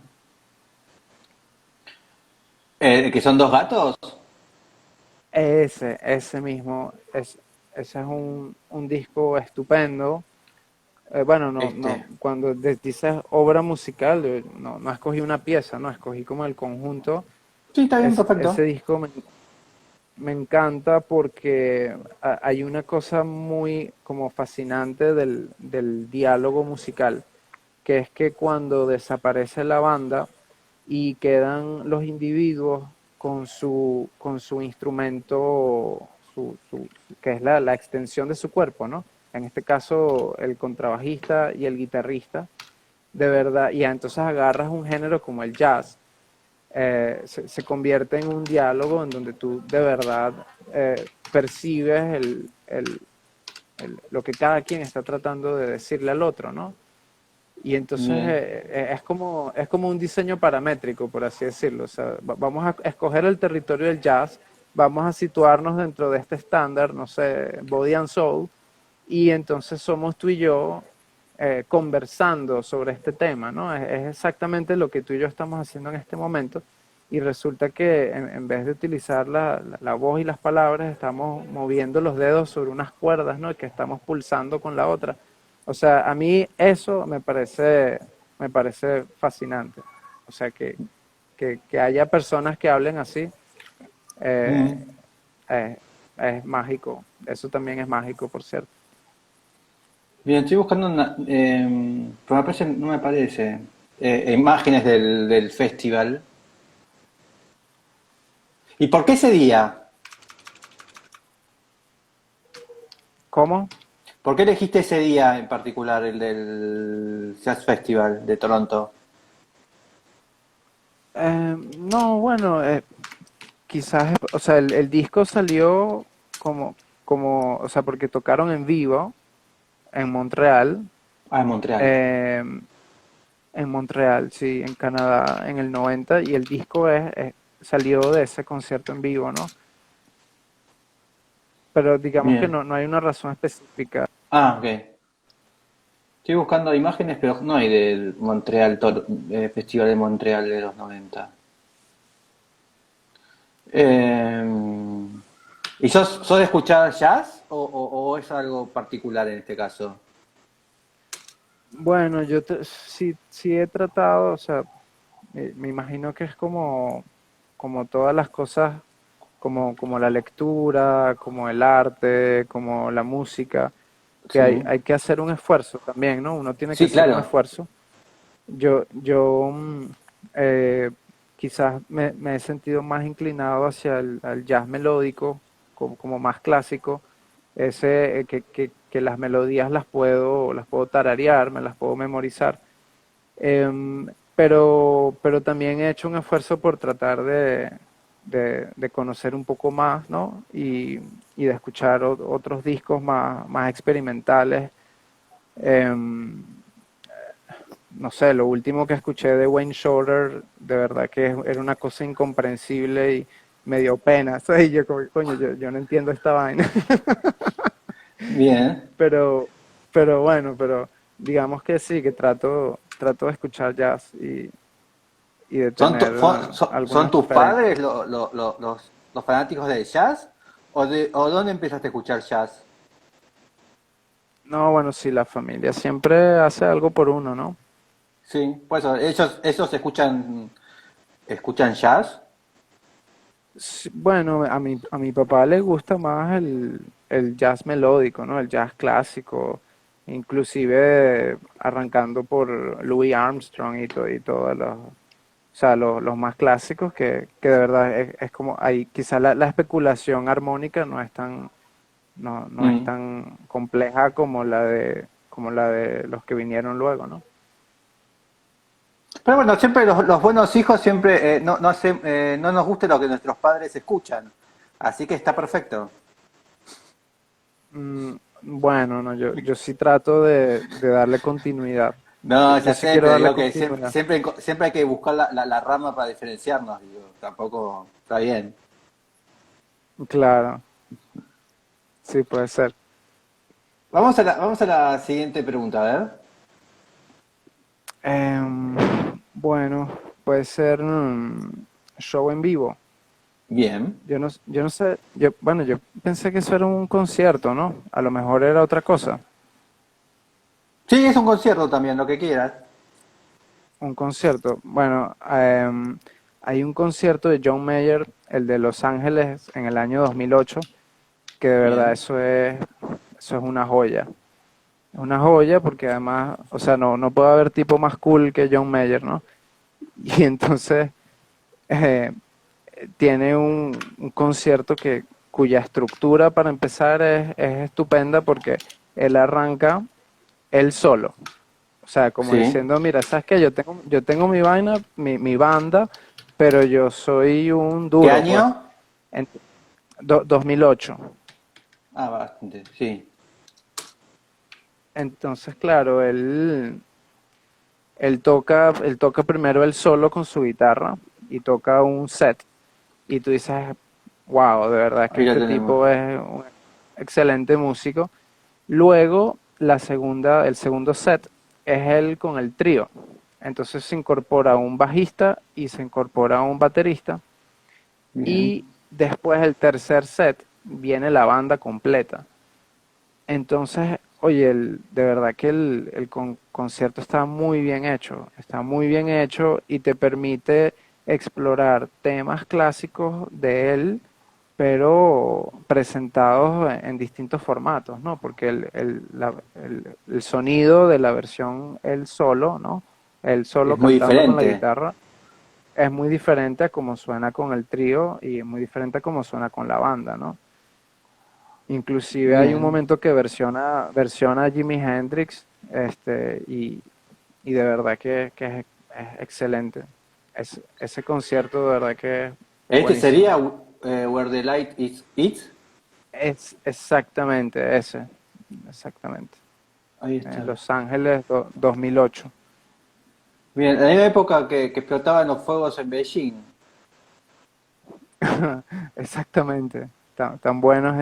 ¿Que son dos gatos? Ese mismo, ese es un disco estupendo. Bueno, Este. cuando dices obra musical, no escogí una pieza, no, escogí como el conjunto. Sí, está bien, Ese perfecto. disco me encanta porque hay una cosa muy como fascinante del diálogo musical, que es que cuando desaparece la banda y quedan los individuos con su instrumento, que es la extensión de su cuerpo, ¿no? En este caso, el contrabajista y el guitarrista, de verdad, y entonces agarras un género como el jazz, se convierte en un diálogo en donde tú de verdad percibes lo que cada quien está tratando de decirle al otro, ¿no? Y entonces Bien. es como un diseño paramétrico, por así decirlo. O sea, vamos a escoger el territorio del jazz, vamos a situarnos dentro de este estándar, no sé, Body and Soul, y entonces somos tú y yo conversando sobre este tema, ¿no? Es exactamente lo que tú y yo estamos haciendo en este momento. Y resulta que en vez de utilizar la voz y las palabras, estamos moviendo los dedos sobre unas cuerdas, ¿no? Que estamos pulsando con la otra. O sea, a mí eso me parece fascinante. O sea, que haya personas que hablen así, eh, Mm. es mágico. Eso también es mágico, por cierto. Bien, estoy buscando pero no me parece. Imágenes del festival. ¿Y por qué ese día? ¿Cómo? ¿Por qué elegiste ese día en particular, el del Jazz Festival de Toronto? No, bueno, quizás, o sea, el disco salió o sea, porque tocaron en vivo en Montreal, Ah, en Montreal. eh, en Montreal, sí, en Canadá, en el 90, y el disco salió de ese concierto en vivo, ¿no? Pero digamos que Bien. no hay una razón específica. Ah, ok. Estoy buscando imágenes, pero no hay del Festival de Montreal de los 90. Eh, ¿Y sos de escuchar jazz o es algo particular en este caso? Bueno, sí he tratado, o sea, me imagino que es como todas las cosas, como la lectura, como el arte, como la música, que Sí. hay que hacer un esfuerzo también, ¿no? Uno tiene que Sí, hacer un claro. esfuerzo. Yo eh, quizás me he sentido más inclinado hacia al jazz melódico, como más clásico, ese que las melodías las puedo tararear, me las puedo memorizar. Pero también he hecho un esfuerzo por tratar de conocer un poco más, ¿no? Y de escuchar otros discos más experimentales. Em, no sé, lo último que escuché de Wayne Shorter, de verdad que era una cosa incomprensible y me dio pena. O y yo, coño, yo no entiendo esta vaina. Bien. Pero, pero digamos que sí, que trato de escuchar jazz y de tener ¿Son algunas tus referencias. padres los fanáticos del jazz? ¿O dónde empezaste a escuchar jazz? No, bueno, sí, la familia siempre hace algo por uno, ¿no? Sí, pues ellos escuchan jazz. Sí, bueno, a mi papá le gusta más el jazz melódico, ¿no? El jazz clásico, inclusive arrancando por Louis Armstrong y todos o sea, los más clásicos que de verdad es como ahí, quizá la especulación armónica no es Mm. tan compleja como la de los que vinieron luego, ¿no? Pero bueno, siempre los buenos hijos siempre no nos gusta lo que nuestros padres escuchan. Así que está perfecto. Mm, bueno, no, yo sí trato de darle continuidad. No, Yo ya sí sé, quiero pero darle digo que siempre, continuidad. siempre hay que buscar la rama para diferenciarnos, digo, tampoco está bien. Claro, sí puede ser. Vamos a la siguiente pregunta, a ver. Bueno, puede ser. show en vivo. Bien. Yo no sé, bueno, yo pensé que eso era un concierto, ¿no? A lo mejor era otra cosa. Sí, es un concierto también, lo que quieras. Un concierto. Bueno, hay un concierto de John Mayer, el de Los Ángeles, en el año 2008, que de verdad Bien. eso es una joya. Es una joya porque además, o sea, no puede haber tipo más cool que John Mayer, ¿no? Y entonces eh, tiene un concierto cuya estructura para empezar es estupenda porque él arranca él solo. O sea, como Sí. diciendo, mira, ¿sabes qué? Yo tengo mi vaina, mi banda, pero yo soy un ¿Qué duro, pues. año? En 2008. Ah, bastante, sí. Entonces, claro, él toca primero él solo con su guitarra y toca un set. Y tú dices, wow, de verdad que Ahí lo este tenemos. tipo es un excelente músico. Luego, el segundo set es él con el trío. Entonces se incorpora un bajista y se incorpora un baterista. Bien. Y después el tercer set viene la banda completa. Entonces, oye, de verdad que concierto está muy bien hecho y te permite explorar temas clásicos de él, pero presentados en distintos formatos, ¿no? Porque el sonido de la versión él solo, ¿no? Él solo Es muy cantando con la diferente. guitarra, es muy diferente a cómo suena con el trío y es muy diferente a cómo suena con la banda, ¿no? Inclusive hay un Bien. momento que versiona a Jimi Hendrix, y de verdad es excelente. Ese concierto de verdad que es Este sería buenísimo. Where the Light is It. Es exactamente ese, exactamente. Ahí En está. Los Ángeles 2008. Bien, en la misma época que explotaban los fuegos en Beijing. Exactamente. Tan buenos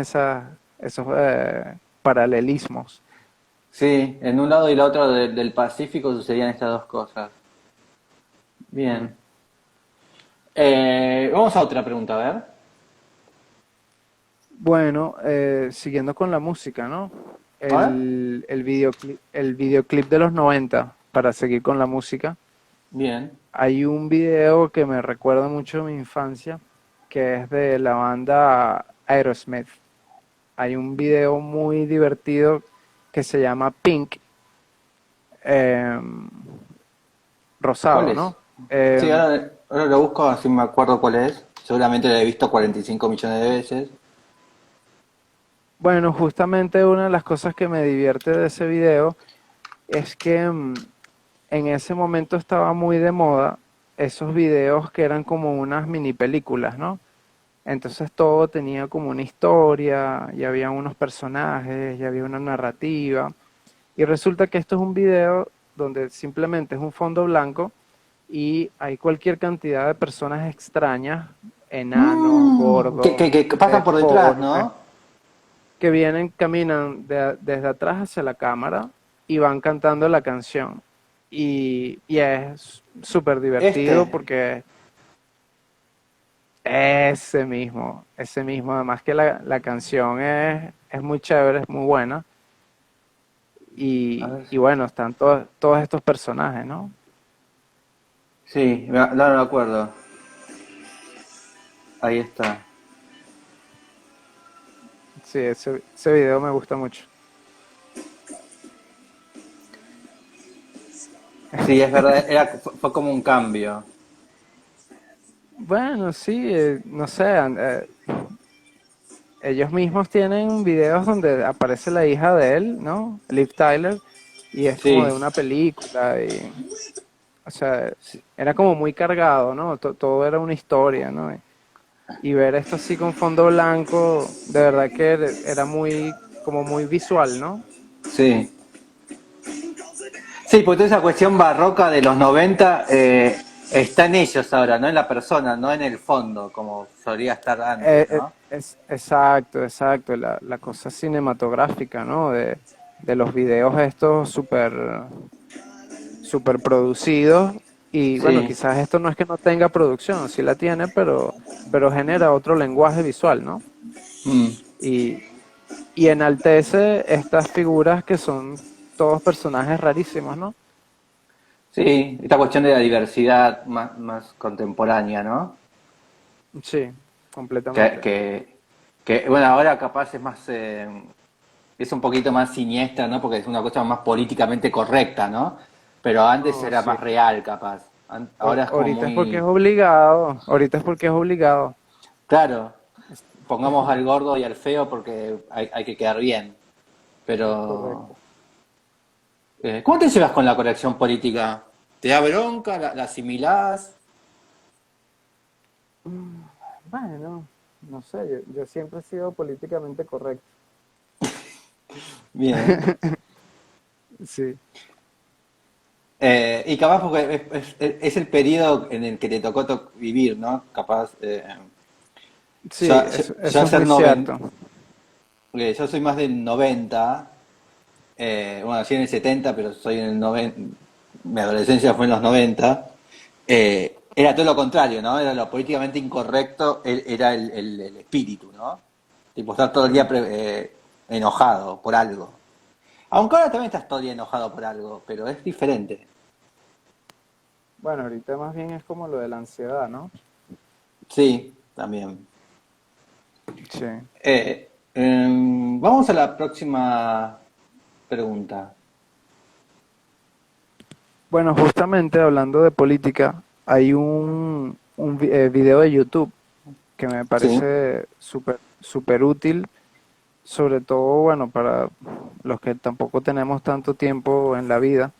esos paralelismos. Sí, en un lado y el otro del Pacífico sucedían estas dos cosas. Mm. Bien. Vamos a otra pregunta, a ver. Bueno, siguiendo con la música, ¿no? A ver. El videoclip de los 90, para seguir con la música, Bien. hay un video que me recuerda mucho a mi infancia, que es de la banda Aerosmith. Hay un video muy divertido que se llama Pink, eh, ¿Cuál rosado, es? ¿no? Sí, Eh, ahora lo busco, así me acuerdo cuál es. Seguramente lo he visto 45 millones de veces. bueno, justamente una de las cosas que me divierte de ese video es que en ese momento estaba muy de moda esos videos que eran como unas mini películas, ¿no? Entonces todo tenía como una historia, y había unos personajes, y había una narrativa. Y resulta que esto es un video donde simplemente es un fondo blanco y hay cualquier cantidad de personas extrañas, enanos, Que, gordos, que pasan por detrás, deformes, ¿no? que caminan desde atrás hacia la cámara y van cantando la canción. Y es súper divertido Este. porque ese mismo, además que la canción es muy chévere, es muy buena. A ver. Y bueno, están todos estos personajes, ¿no? Sí, no me acuerdo. Ahí está. Sí, ese video me gusta mucho. Sí, es verdad, fue como un cambio. Bueno, sí, no sé, ellos mismos tienen videos donde aparece la hija de él, ¿no? Liv Tyler, y es como Sí, de una película, o sea, sí, era como muy cargado, ¿no? Todo era una historia, ¿no? Y ver esto así con fondo blanco, de verdad que era como muy visual, ¿no? sí. Sí, pues toda esa cuestión barroca de los 90 está en ellos ahora, no en la persona, no en el fondo, como solía estar antes, ¿no? Exacto, exacto, la cosa cinematográfica, ¿no? De los videos estos súper producidos Y bueno, Sí, quizás esto no es que no tenga producción, sí la tiene, pero genera otro lenguaje visual, ¿no? mm, Y, y enaltece estas figuras que son todos personajes rarísimos, ¿no? sí, esta cuestión de la diversidad más contemporánea, ¿no? Sí, Que, completamente. que, bueno, ahora capaz es más, es un poquito más siniestra, ¿no? Porque es una cosa más políticamente correcta, ¿no? Pero antes No, era sí. más real, capaz. Ahora es como Ahorita es porque es muy, obligado, ahorita es porque es obligado. claro, pongamos al gordo y al feo porque hay que quedar bien. Es Pero, correcto. ¿cómo te llevas con la corrección política? ¿Te da bronca? ¿La asimilás? Mm, Bueno, no sé, yo siempre he sido políticamente correcto. Bien. Sí, Y capaz porque es el periodo en el que te tocó vivir, ¿no? Capaz, sí, yo eso es muy ser cierto. yo soy más del 90, bueno, nací en el 70, pero soy en el 90, mi adolescencia fue en los 90, era todo lo contrario, ¿no? Era lo políticamente incorrecto, era el espíritu, ¿no? Tipo, estar todo el día enojado por algo. Aunque ahora también estás todo el día enojado por algo, pero es diferente. Bueno, ahorita más bien es como lo de la ansiedad, ¿no? Sí, también. Sí. Vamos a la próxima pregunta. Bueno, justamente hablando de política, hay un video de YouTube que me Sí, parece súper útil, sobre todo, bueno, para los que tampoco tenemos tanto tiempo en la vida,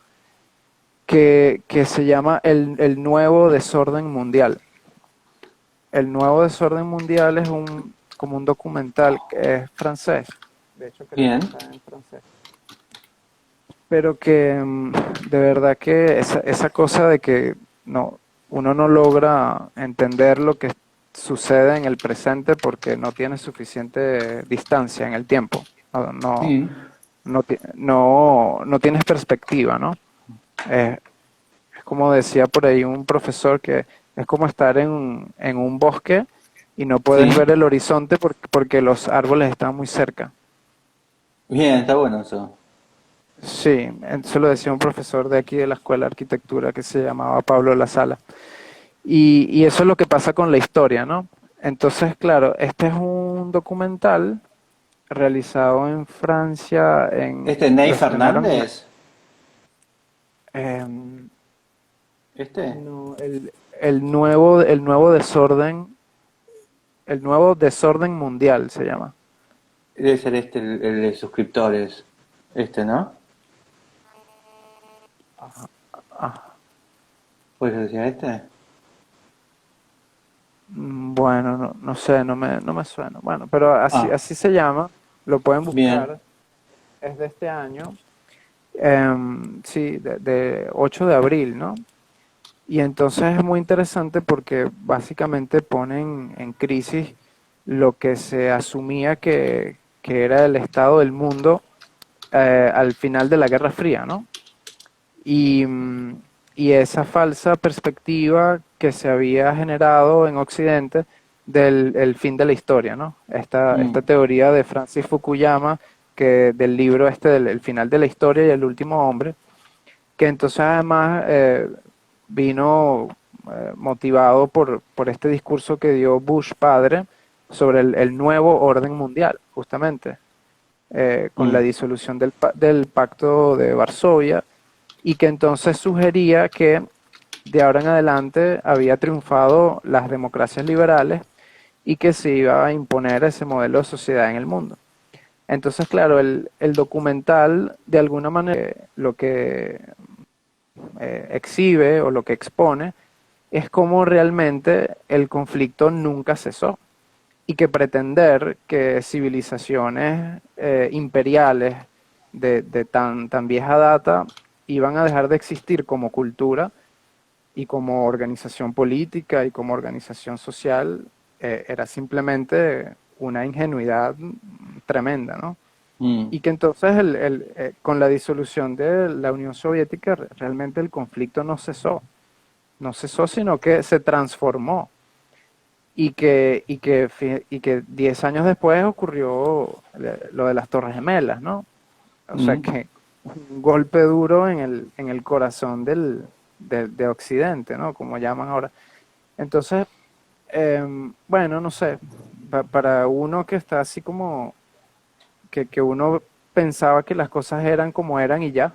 que se llama el nuevo desorden mundial. El nuevo desorden mundial es como un documental que es francés, de hecho creo que bien. está en francés, pero que de verdad que esa cosa de que no, uno no logra entender lo que sucede en el presente porque no tiene suficiente distancia en el tiempo, Mm, no tienes perspectiva, ¿no? Es, es como decía por ahí un profesor que es como estar en un bosque y no puedes sí, ver el horizonte porque los árboles están muy cerca. bien, está bueno eso. Sí, eso lo decía un profesor de aquí de la Escuela de Arquitectura que se llamaba Pablo La Sala. Y eso es lo que pasa con la historia, ¿no? Entonces, claro, este es un documental realizado en Francia, Ney lo estrenaron Fernández, em, este, no, el nuevo desorden mundial se llama. debe ser este el de suscriptores. Este, ¿no? Ah, ¿Puedes decir este? bueno, no sé, no me suena. Bueno, pero Ah, así se llama, lo pueden bien. buscar, es de este año, sí, de 8 de abril, ¿no? Y entonces es muy interesante porque básicamente ponen en crisis lo que se asumía que era el estado del mundo al final de la Guerra Fría, ¿no? Y, y esa falsa perspectiva que se había generado en Occidente del el fin de la historia, ¿no? Esta Mm, teoría de Francis Fukuyama, que del libro este del El final de la historia y el último hombre, que entonces además vino motivado por este discurso que dio Bush padre sobre el nuevo orden mundial, justamente, con la mm, disolución del Pacto de Varsovia, y que entonces sugería que de ahora en adelante había triunfado las democracias liberales y que se iba a imponer ese modelo de sociedad en el mundo. Entonces, claro, el documental, de alguna manera, lo que exhibe o lo que expone es cómo realmente el conflicto nunca cesó y que pretender que civilizaciones imperiales de tan vieja data iban a dejar de existir como cultura y como organización política y como organización social era simplemente una ingenuidad tremenda, ¿no? mm. Y que entonces con la disolución de la Unión Soviética realmente el conflicto no cesó. no cesó, sino que se transformó y que 10 años después ocurrió lo de las Torres Gemelas, ¿no? O sea Mm. que un golpe duro en el corazón de Occidente, ¿no? Como llaman ahora. Entonces, bueno, no sé, para uno que está así como, que uno pensaba que las cosas eran como eran y ya,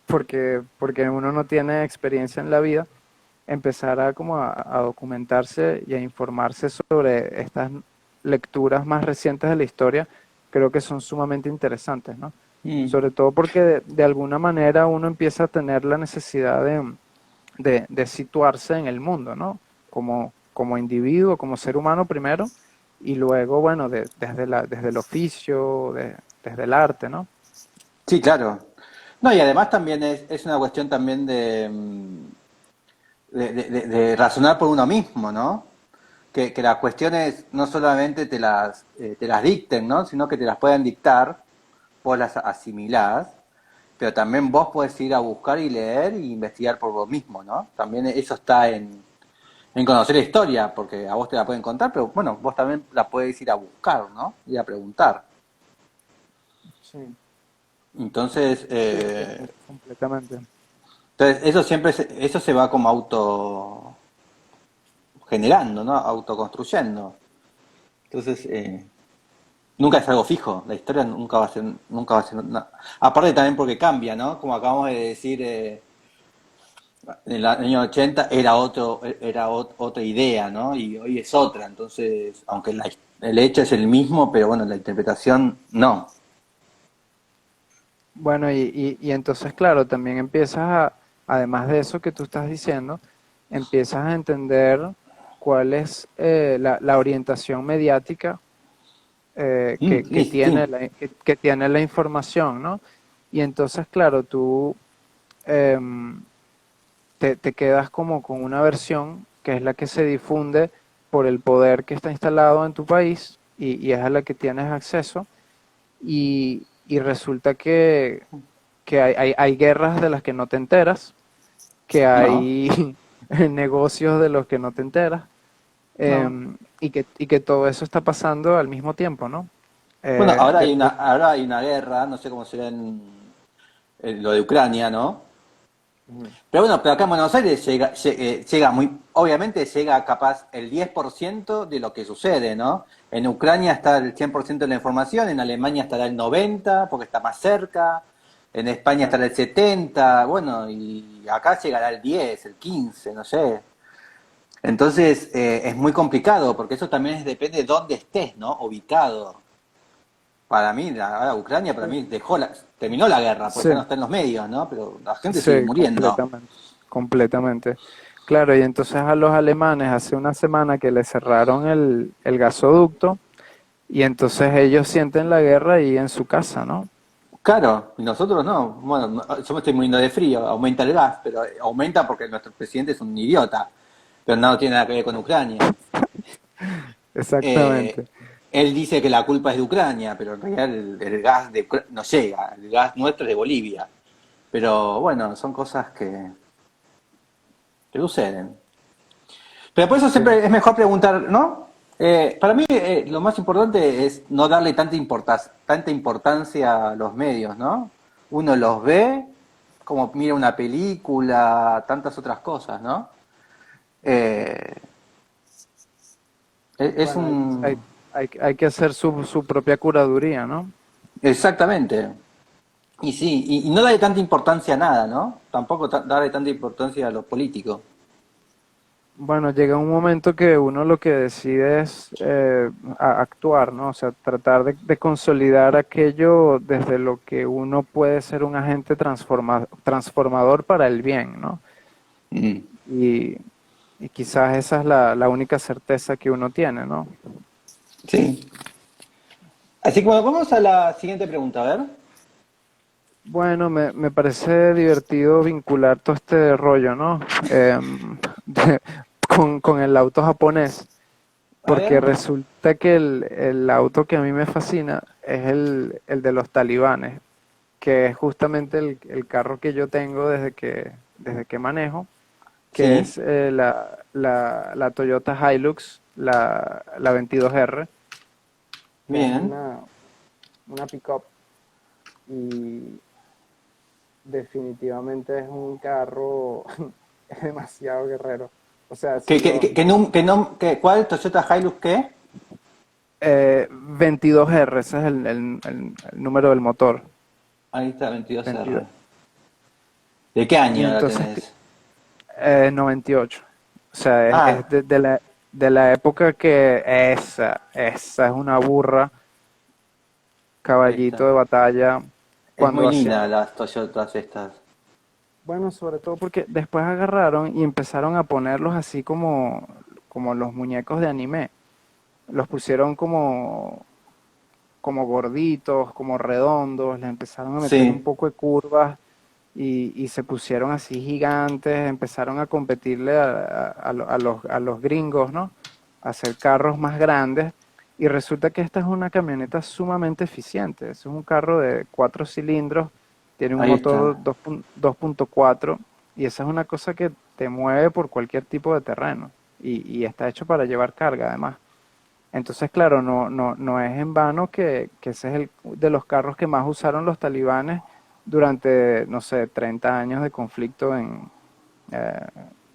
porque uno no tiene experiencia en la vida, empezar a como a documentarse y a informarse sobre estas lecturas más recientes de la historia, creo que son sumamente interesantes, ¿no? Mm. Sobre todo porque de alguna manera uno empieza a tener la necesidad de situarse en el mundo, ¿no? Como individuo, como ser humano primero, y luego, bueno, desde el oficio, desde el arte, ¿no? Sí, claro. No, y además también es una cuestión también de, de razonar por uno mismo, ¿no? Que las cuestiones no solamente te las dicten, ¿no? Sino que te las puedan dictar, vos las asimilás, pero también vos podés ir a buscar y leer y investigar por vos mismo, ¿no? También eso está en conocer la historia, porque a vos te la pueden contar, pero bueno, vos también la podés ir a buscar, ¿no? Ir a preguntar. Sí, Entonces, sí, completamente. entonces eso siempre eso se va como auto generando, ¿no? Autoconstruyendo. Entonces, nunca es algo fijo, la historia nunca va a ser aparte también porque cambia, ¿no? Como acabamos de decir, en el año 80 era otra idea, ¿no? Y hoy es otra, entonces, aunque el hecho es el mismo, pero bueno, la interpretación no. Bueno, y entonces, claro, también empiezas además de eso que tú estás diciendo, empiezas a entender cuál es la orientación mediática Sí, sí. que tiene la información, ¿no? Y entonces, claro, tú em, te quedas como con una versión que es la que se difunde por el poder que está instalado en tu país y es a la que tienes acceso y resulta que hay guerras de las que no te enteras, que No, hay negocios de los que no te enteras, no. y que todo eso está pasando al mismo tiempo, ¿no? Bueno, Eh, de- de- ahora hay una guerra, no sé cómo será en lo de Ucrania, ¿no? Pero bueno, pero acá en Buenos Aires llega muy, obviamente llega capaz el 10% de lo que sucede, ¿no? En Ucrania está el 100% de la información, en Alemania estará el 90% porque está más cerca, en España estará el 70%, bueno, y acá llegará el 10, el 15, no sé. Entonces es muy complicado porque eso también depende de dónde estés, ¿no? Ubicado. Para mí, ahora Ucrania para mí terminó la guerra, pues sí, ya no está en los medios, ¿no? Pero la gente sigue sí, muriendo. completamente, completamente. Claro, y entonces a los alemanes hace una semana que les cerraron el gasoducto y entonces ellos sienten la guerra ahí en su casa, ¿no? Claro, y nosotros no. Bueno, yo me estoy muriendo de frío, aumenta el gas, pero aumenta porque nuestro presidente es un idiota, pero no tiene nada que ver con Ucrania. Eh, Exactamente. Él dice que la culpa es de Ucrania, pero en realidad el gas no llega, el gas nuestro es de Bolivia. Pero bueno, son cosas que suceden. Pero por eso Sí. siempre es mejor preguntar, ¿no? Para mí lo más importante es no darle tanta importancia a los medios, ¿no? Uno los ve, como mira una película, tantas otras cosas, ¿no? Eh, es Bueno, un... hay que hacer su propia curaduría, ¿no? Exactamente. Y sí, y no darle tanta importancia a nada, ¿no? Tampoco darle tanta importancia a los políticos. Bueno, llega un momento que uno lo que decide es actuar, ¿no? O sea, tratar de consolidar aquello desde lo que uno puede ser un agente transformador para el bien, ¿no? Mm. Y, y quizás esa es la única certeza que uno tiene, ¿no? Sí. Así que bueno, vamos a la siguiente pregunta, a ver. Bueno, me parece divertido vincular todo este rollo, ¿no? De- con el auto japonés. A Porque ver. resulta que el auto que a mí me fascina es el de los talibanes, que es justamente el carro que yo tengo desde que manejo. que Sí, es la Toyota Hilux, la 22R, que es bien. una pickup y definitivamente es un carro es demasiado guerrero. O sea, ¿Qué, si qué, los qué, qué cuál Toyota Hilux qué? 22R, ese es el número del motor. Ahí está, 22R. 22. ¿De qué Y año la entonces, tenés? 98. O sea, Ah, es de la época que esa es una burra, ahí caballito está. de batalla, Es muy cuando linda hacían. las Toyotas estas. Bueno, sobre todo porque después agarraron y empezaron a ponerlos así como los muñecos de anime. Los pusieron como gorditos, como redondos, les empezaron a meter un Sí. poco de curvas y se pusieron así gigantes, empezaron a competirle a los gringos, ¿no? A hacer carros más grandes. Y resulta que esta es una camioneta sumamente eficiente. Es un carro de 4 cilindros, tiene un Ahí motor está. 2.4 y esa es una cosa que te mueve por cualquier tipo de terreno y está hecho para llevar carga además. Entonces, claro, no es en vano que ese es el de los carros que más usaron los talibanes durante, no sé, 30 años de conflicto en eh,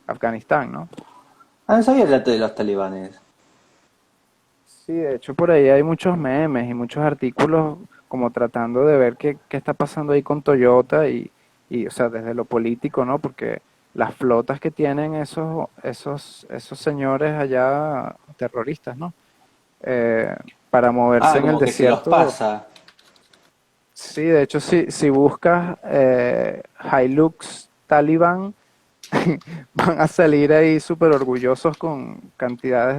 Afganistán, ¿no? Ah, no sabía el dato de los talibanes. Sí, de hecho por ahí hay muchos memes y muchos artículos como tratando de ver qué está pasando ahí con Toyota o sea, desde lo político, ¿no? Porque las flotas que tienen esos señores allá, terroristas, ¿no? Eh, para moverse Ah, en el como que se los desierto. pasa. Sí, de hecho, si buscas Hilux Taliban, van a salir ahí súper orgullosos con cantidades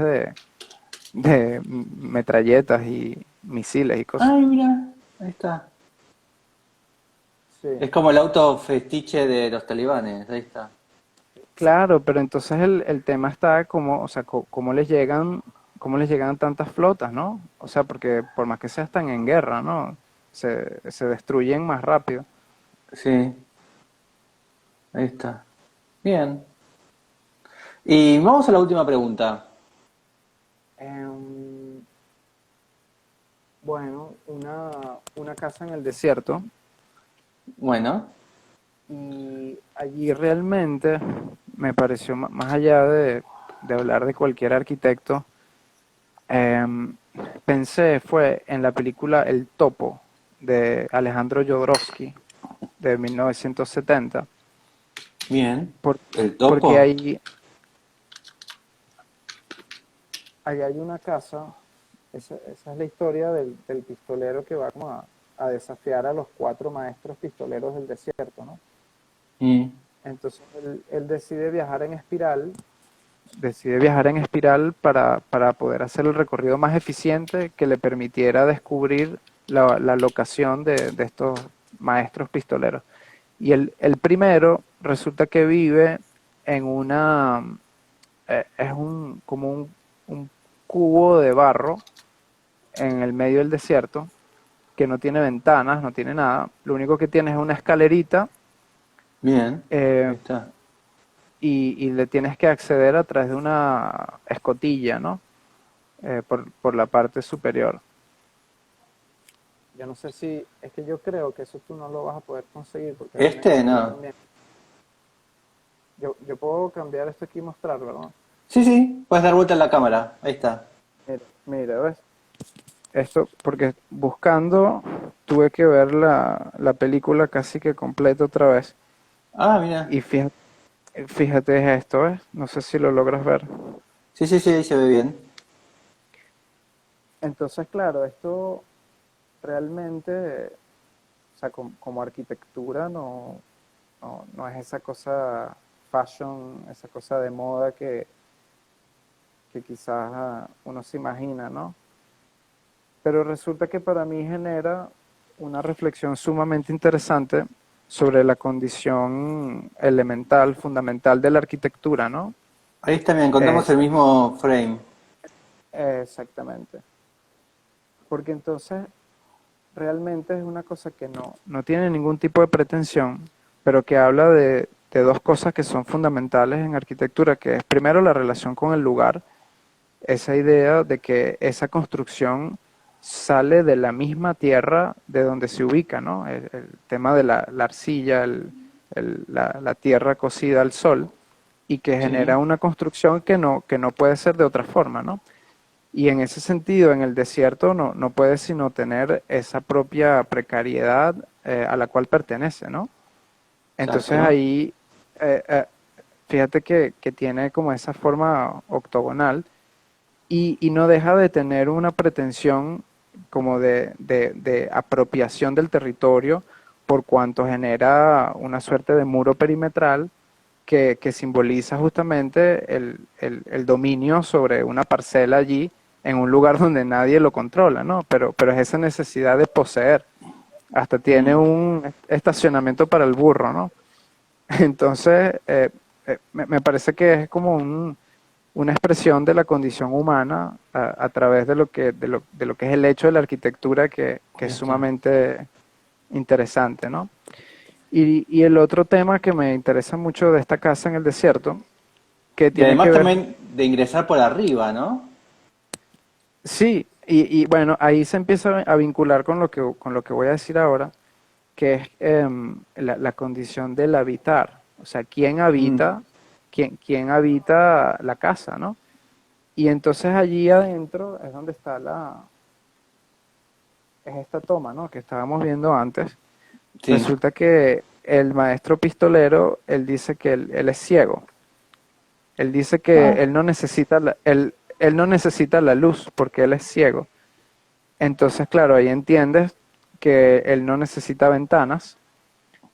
de metralletas y misiles y cosas. Ay, mira, ahí está. Sí. Es como el auto fetiche de los talibanes, ahí está. Claro, pero entonces el tema está como, o sea, cómo les llegan tantas flotas, ¿no? O sea, porque por más que sea están en guerra, ¿no? Se destruyen más rápido. Sí, ahí está. Bien. Y vamos a la última pregunta. Em, bueno, una casa en el desierto. Bueno, Y allí realmente me pareció, más allá de hablar de cualquier arquitecto, pensé fue en la película El Topo de Alejandro Jodorowsky de 1970, bien. por- ¿El porque topo? ahí hay una casa, esa es la historia del pistolero que va como a desafiar a los 4 maestros pistoleros del desierto, ¿no? Mm. Entonces él decide viajar en espiral para poder hacer el recorrido más eficiente que le permitiera descubrir la locación de estos maestros pistoleros. Y el primero resulta que vive en es como un cubo de barro en el medio del desierto que no tiene ventanas, no tiene nada. Lo único que tiene es una escalerita Bien, ahí eh, está. y le tienes que acceder a través de una escotilla, ¿no? Por la parte superior. Yo no sé si, es que yo creo que eso tú no lo vas a poder conseguir porque a mí me Este costó no. también. Yo puedo cambiar esto aquí y mostrar, ¿verdad? Sí, sí, puedes dar vuelta a la cámara. Ahí está. Mira, ¿ves? Esto, porque buscando tuve que ver la película casi que completa otra vez. Ah, mira. Y fíjate es esto, ¿ves? No sé si lo logras ver. Sí, sí, sí, ahí se ve bien. Entonces, claro, esto realmente, o sea, como arquitectura no es esa cosa fashion, esa cosa de moda que quizás uno se imagina, ¿no? Pero resulta que para mí genera una reflexión sumamente interesante sobre la condición elemental, fundamental de la arquitectura, ¿no? Ahí está, bien, encontramos Es, el mismo frame. exactamente. Porque entonces realmente es una cosa que no tiene ningún tipo de pretensión, pero que habla de dos cosas que son fundamentales en arquitectura, que es primero la relación con el lugar, esa idea de que esa construcción sale de la misma tierra de donde se ubica, ¿no? El tema de la arcilla, la tierra cocida al sol, y que genera Sí, una construcción que no puede ser de otra forma, ¿no? Y en ese sentido, en el desierto no puede sino tener esa propia precariedad a la cual pertenece, ¿no? Entonces exacto. ahí, eh, eh, fíjate que tiene como esa forma octogonal y no deja de tener una pretensión como de apropiación del territorio por cuanto genera una suerte de muro perimetral que simboliza justamente el dominio sobre una parcela allí en un lugar donde nadie lo controla, ¿no? Pero es esa necesidad de poseer. Hasta tiene Mm. un estacionamiento para el burro, ¿no? Entonces, me parece que es como una expresión de la condición humana a través de lo que es el hecho de la arquitectura que Ahí es está. sumamente interesante, ¿no? Y el otro tema que me interesa mucho de esta casa en el desierto, que Y tiene que además ver, también de ingresar por arriba, ¿no? sí, y bueno, ahí se empieza a vincular con lo que voy a decir ahora, que es la condición del habitar, o sea, Mm. quién habita la casa, ¿no? Y entonces allí adentro es donde está es esta toma, ¿no? Que estábamos viendo antes. Sí. Resulta que el maestro pistolero, él dice que él es ciego. Él dice que Ah, él no necesita la luz porque él es ciego. Entonces, claro, ahí entiendes que él no necesita ventanas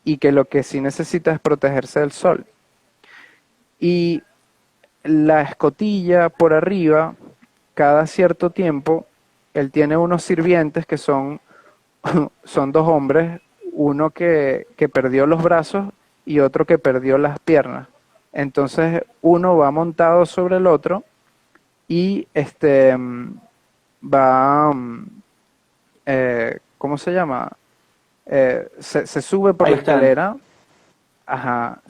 y que lo que sí necesita es protegerse del sol. Y la escotilla por arriba, cada cierto tiempo, él tiene unos sirvientes que son dos hombres, uno que perdió los brazos y otro que perdió las piernas. Entonces uno va montado sobre el otro y va, ¿cómo se llama? Se sube por ahí la están. escalera, ajá,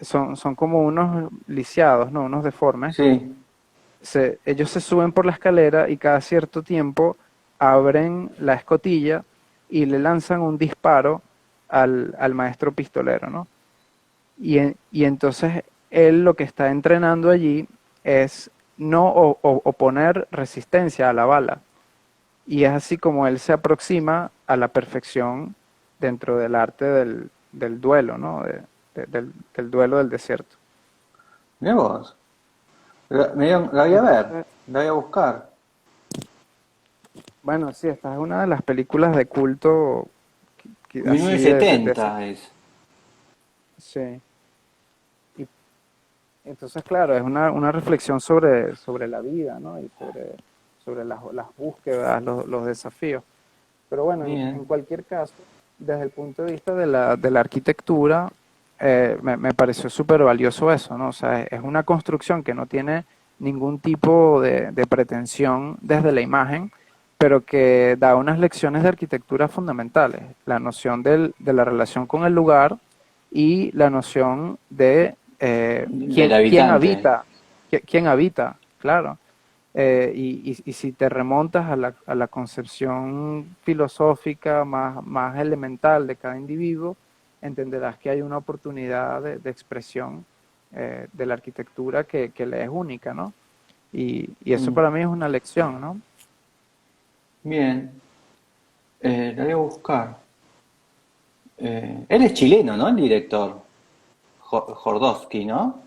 son como unos lisiados, ¿no? Unos deformes. Sí. Ellos se suben por la escalera y cada cierto tiempo abren la escotilla y le lanzan un disparo al maestro pistolero, ¿no? Y entonces él lo que está entrenando allí es no oponer resistencia a la bala. Y es así como él se aproxima a la perfección dentro del arte del duelo, ¿no? Del duelo del desierto. Mirá vos. La voy a ver. Entonces, La voy a buscar. bueno, sí, esta es una de las películas de culto así de ese. 1970 es. Sí. Y entonces, claro, es una reflexión sobre la vida, ¿no? Y sobre las búsquedas, los desafíos. Pero bueno, en Bien. cualquier caso, desde el punto de vista de la arquitectura, me pareció súper valioso eso, ¿no? O sea, es una construcción que no tiene ningún tipo de pretensión desde la imagen, pero que da unas lecciones de arquitectura fundamentales. La noción de la relación con el lugar y la noción de Del quién habitante. habita, quién habita, claro. Y si te remontas a la concepción filosófica más elemental de cada individuo, entenderás que hay una oportunidad de expresión de la arquitectura que le es única, ¿no? Y eso Mm. para mí es una lección, ¿no? Bien. La voy a buscar. Él es chileno, ¿no? El director. Jordowski, ¿no?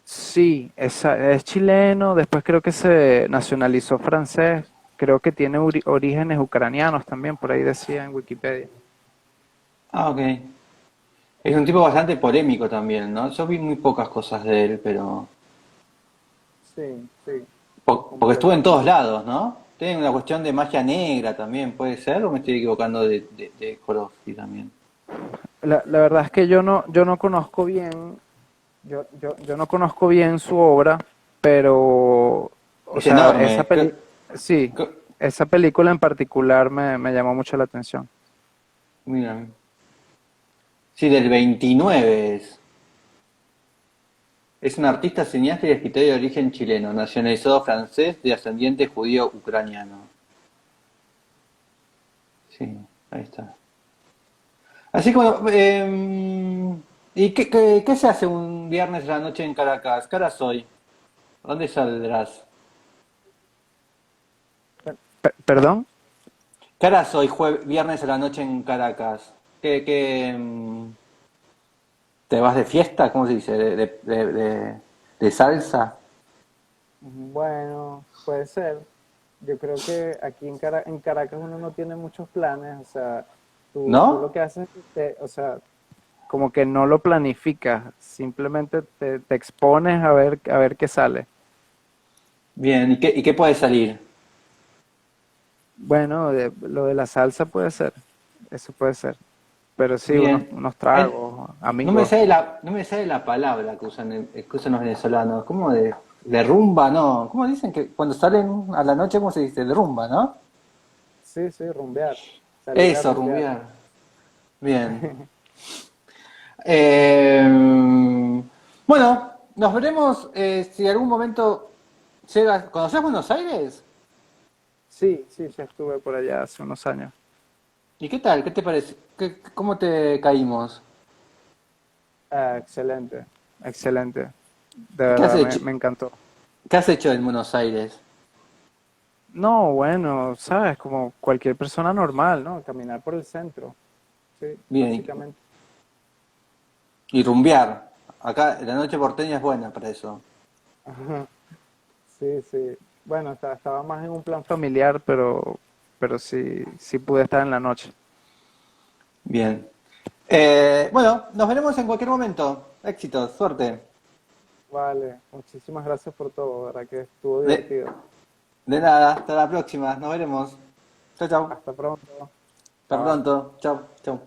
Sí, es chileno, después creo que se nacionalizó francés, creo que tiene orígenes ucranianos también, por ahí decía en Wikipedia. Ah, ok. Es un tipo bastante polémico también, ¿no? Yo vi muy pocas cosas de él, pero... Sí, sí, Porque estuvo en completamente. todos lados, ¿no? Tiene una cuestión de magia negra también, ¿puede ser? ¿O me estoy equivocando de Jodorowsky también? La verdad es que yo no conozco bien, yo no conozco bien su obra, pero, o Es sea, enorme. sí, esa película en particular me llamó mucho la atención. Mira. Sí, del 29 es. Es un artista, cineasta y escritor de origen chileno, nacionalizado francés de ascendiente judío ucraniano. Sí, ahí está. Así que bueno, ¿y qué se hace un viernes a la noche en Caracas? ¿Qué hora soy? ¿Dónde saldrás? ¿Perdón? ¿Qué hora soy viernes a la noche en Caracas? ¿Te vas de fiesta? ¿Cómo se dice? ¿De salsa? Bueno, puede ser. Yo creo que aquí en Caracas uno no tiene muchos planes, o sea, tú lo ¿No? que haces es o sea, como que no lo planificas, simplemente te expones a ver qué sale. Bien, ¿y qué puede salir? Bueno, lo de la salsa puede ser, eso puede ser, pero sí, Bien. unos Ay, tragos, no me amigos. sale la palabra que usan los venezolanos. ¿Cómo de rumba, no? ¿Cómo dicen que cuando salen a la noche, cómo se dice? De rumba, ¿no? Sí, sí, rumbear, salir a Eso, rumbear. rumbear. Bien. Bueno, nos veremos si algún momento llegas. ¿Conocés Buenos Aires? Sí, sí, ya estuve por allá hace unos años. ¿Y qué tal? ¿Qué te parece? ¿Cómo te caímos? Ah, excelente, excelente. De ¿Qué has verdad, hecho? me encantó. ¿Qué has hecho en Buenos Aires? No, bueno, sabes, como cualquier persona normal, ¿no? Caminar por el centro, sí, Bien, básicamente. y rumbear. Acá la noche porteña es buena para eso. Ajá, sí, sí. Bueno, estaba más en un plan familiar, pero sí, sí pude estar en la noche. Bien. Bueno, nos veremos en cualquier momento. Éxitos, suerte. Vale, muchísimas gracias por todo, ¿verdad? Que estuvo De, divertido. de nada, hasta la próxima. Nos veremos. Chau, chau. Hasta pronto. Hasta Chao. pronto. Chau, chau.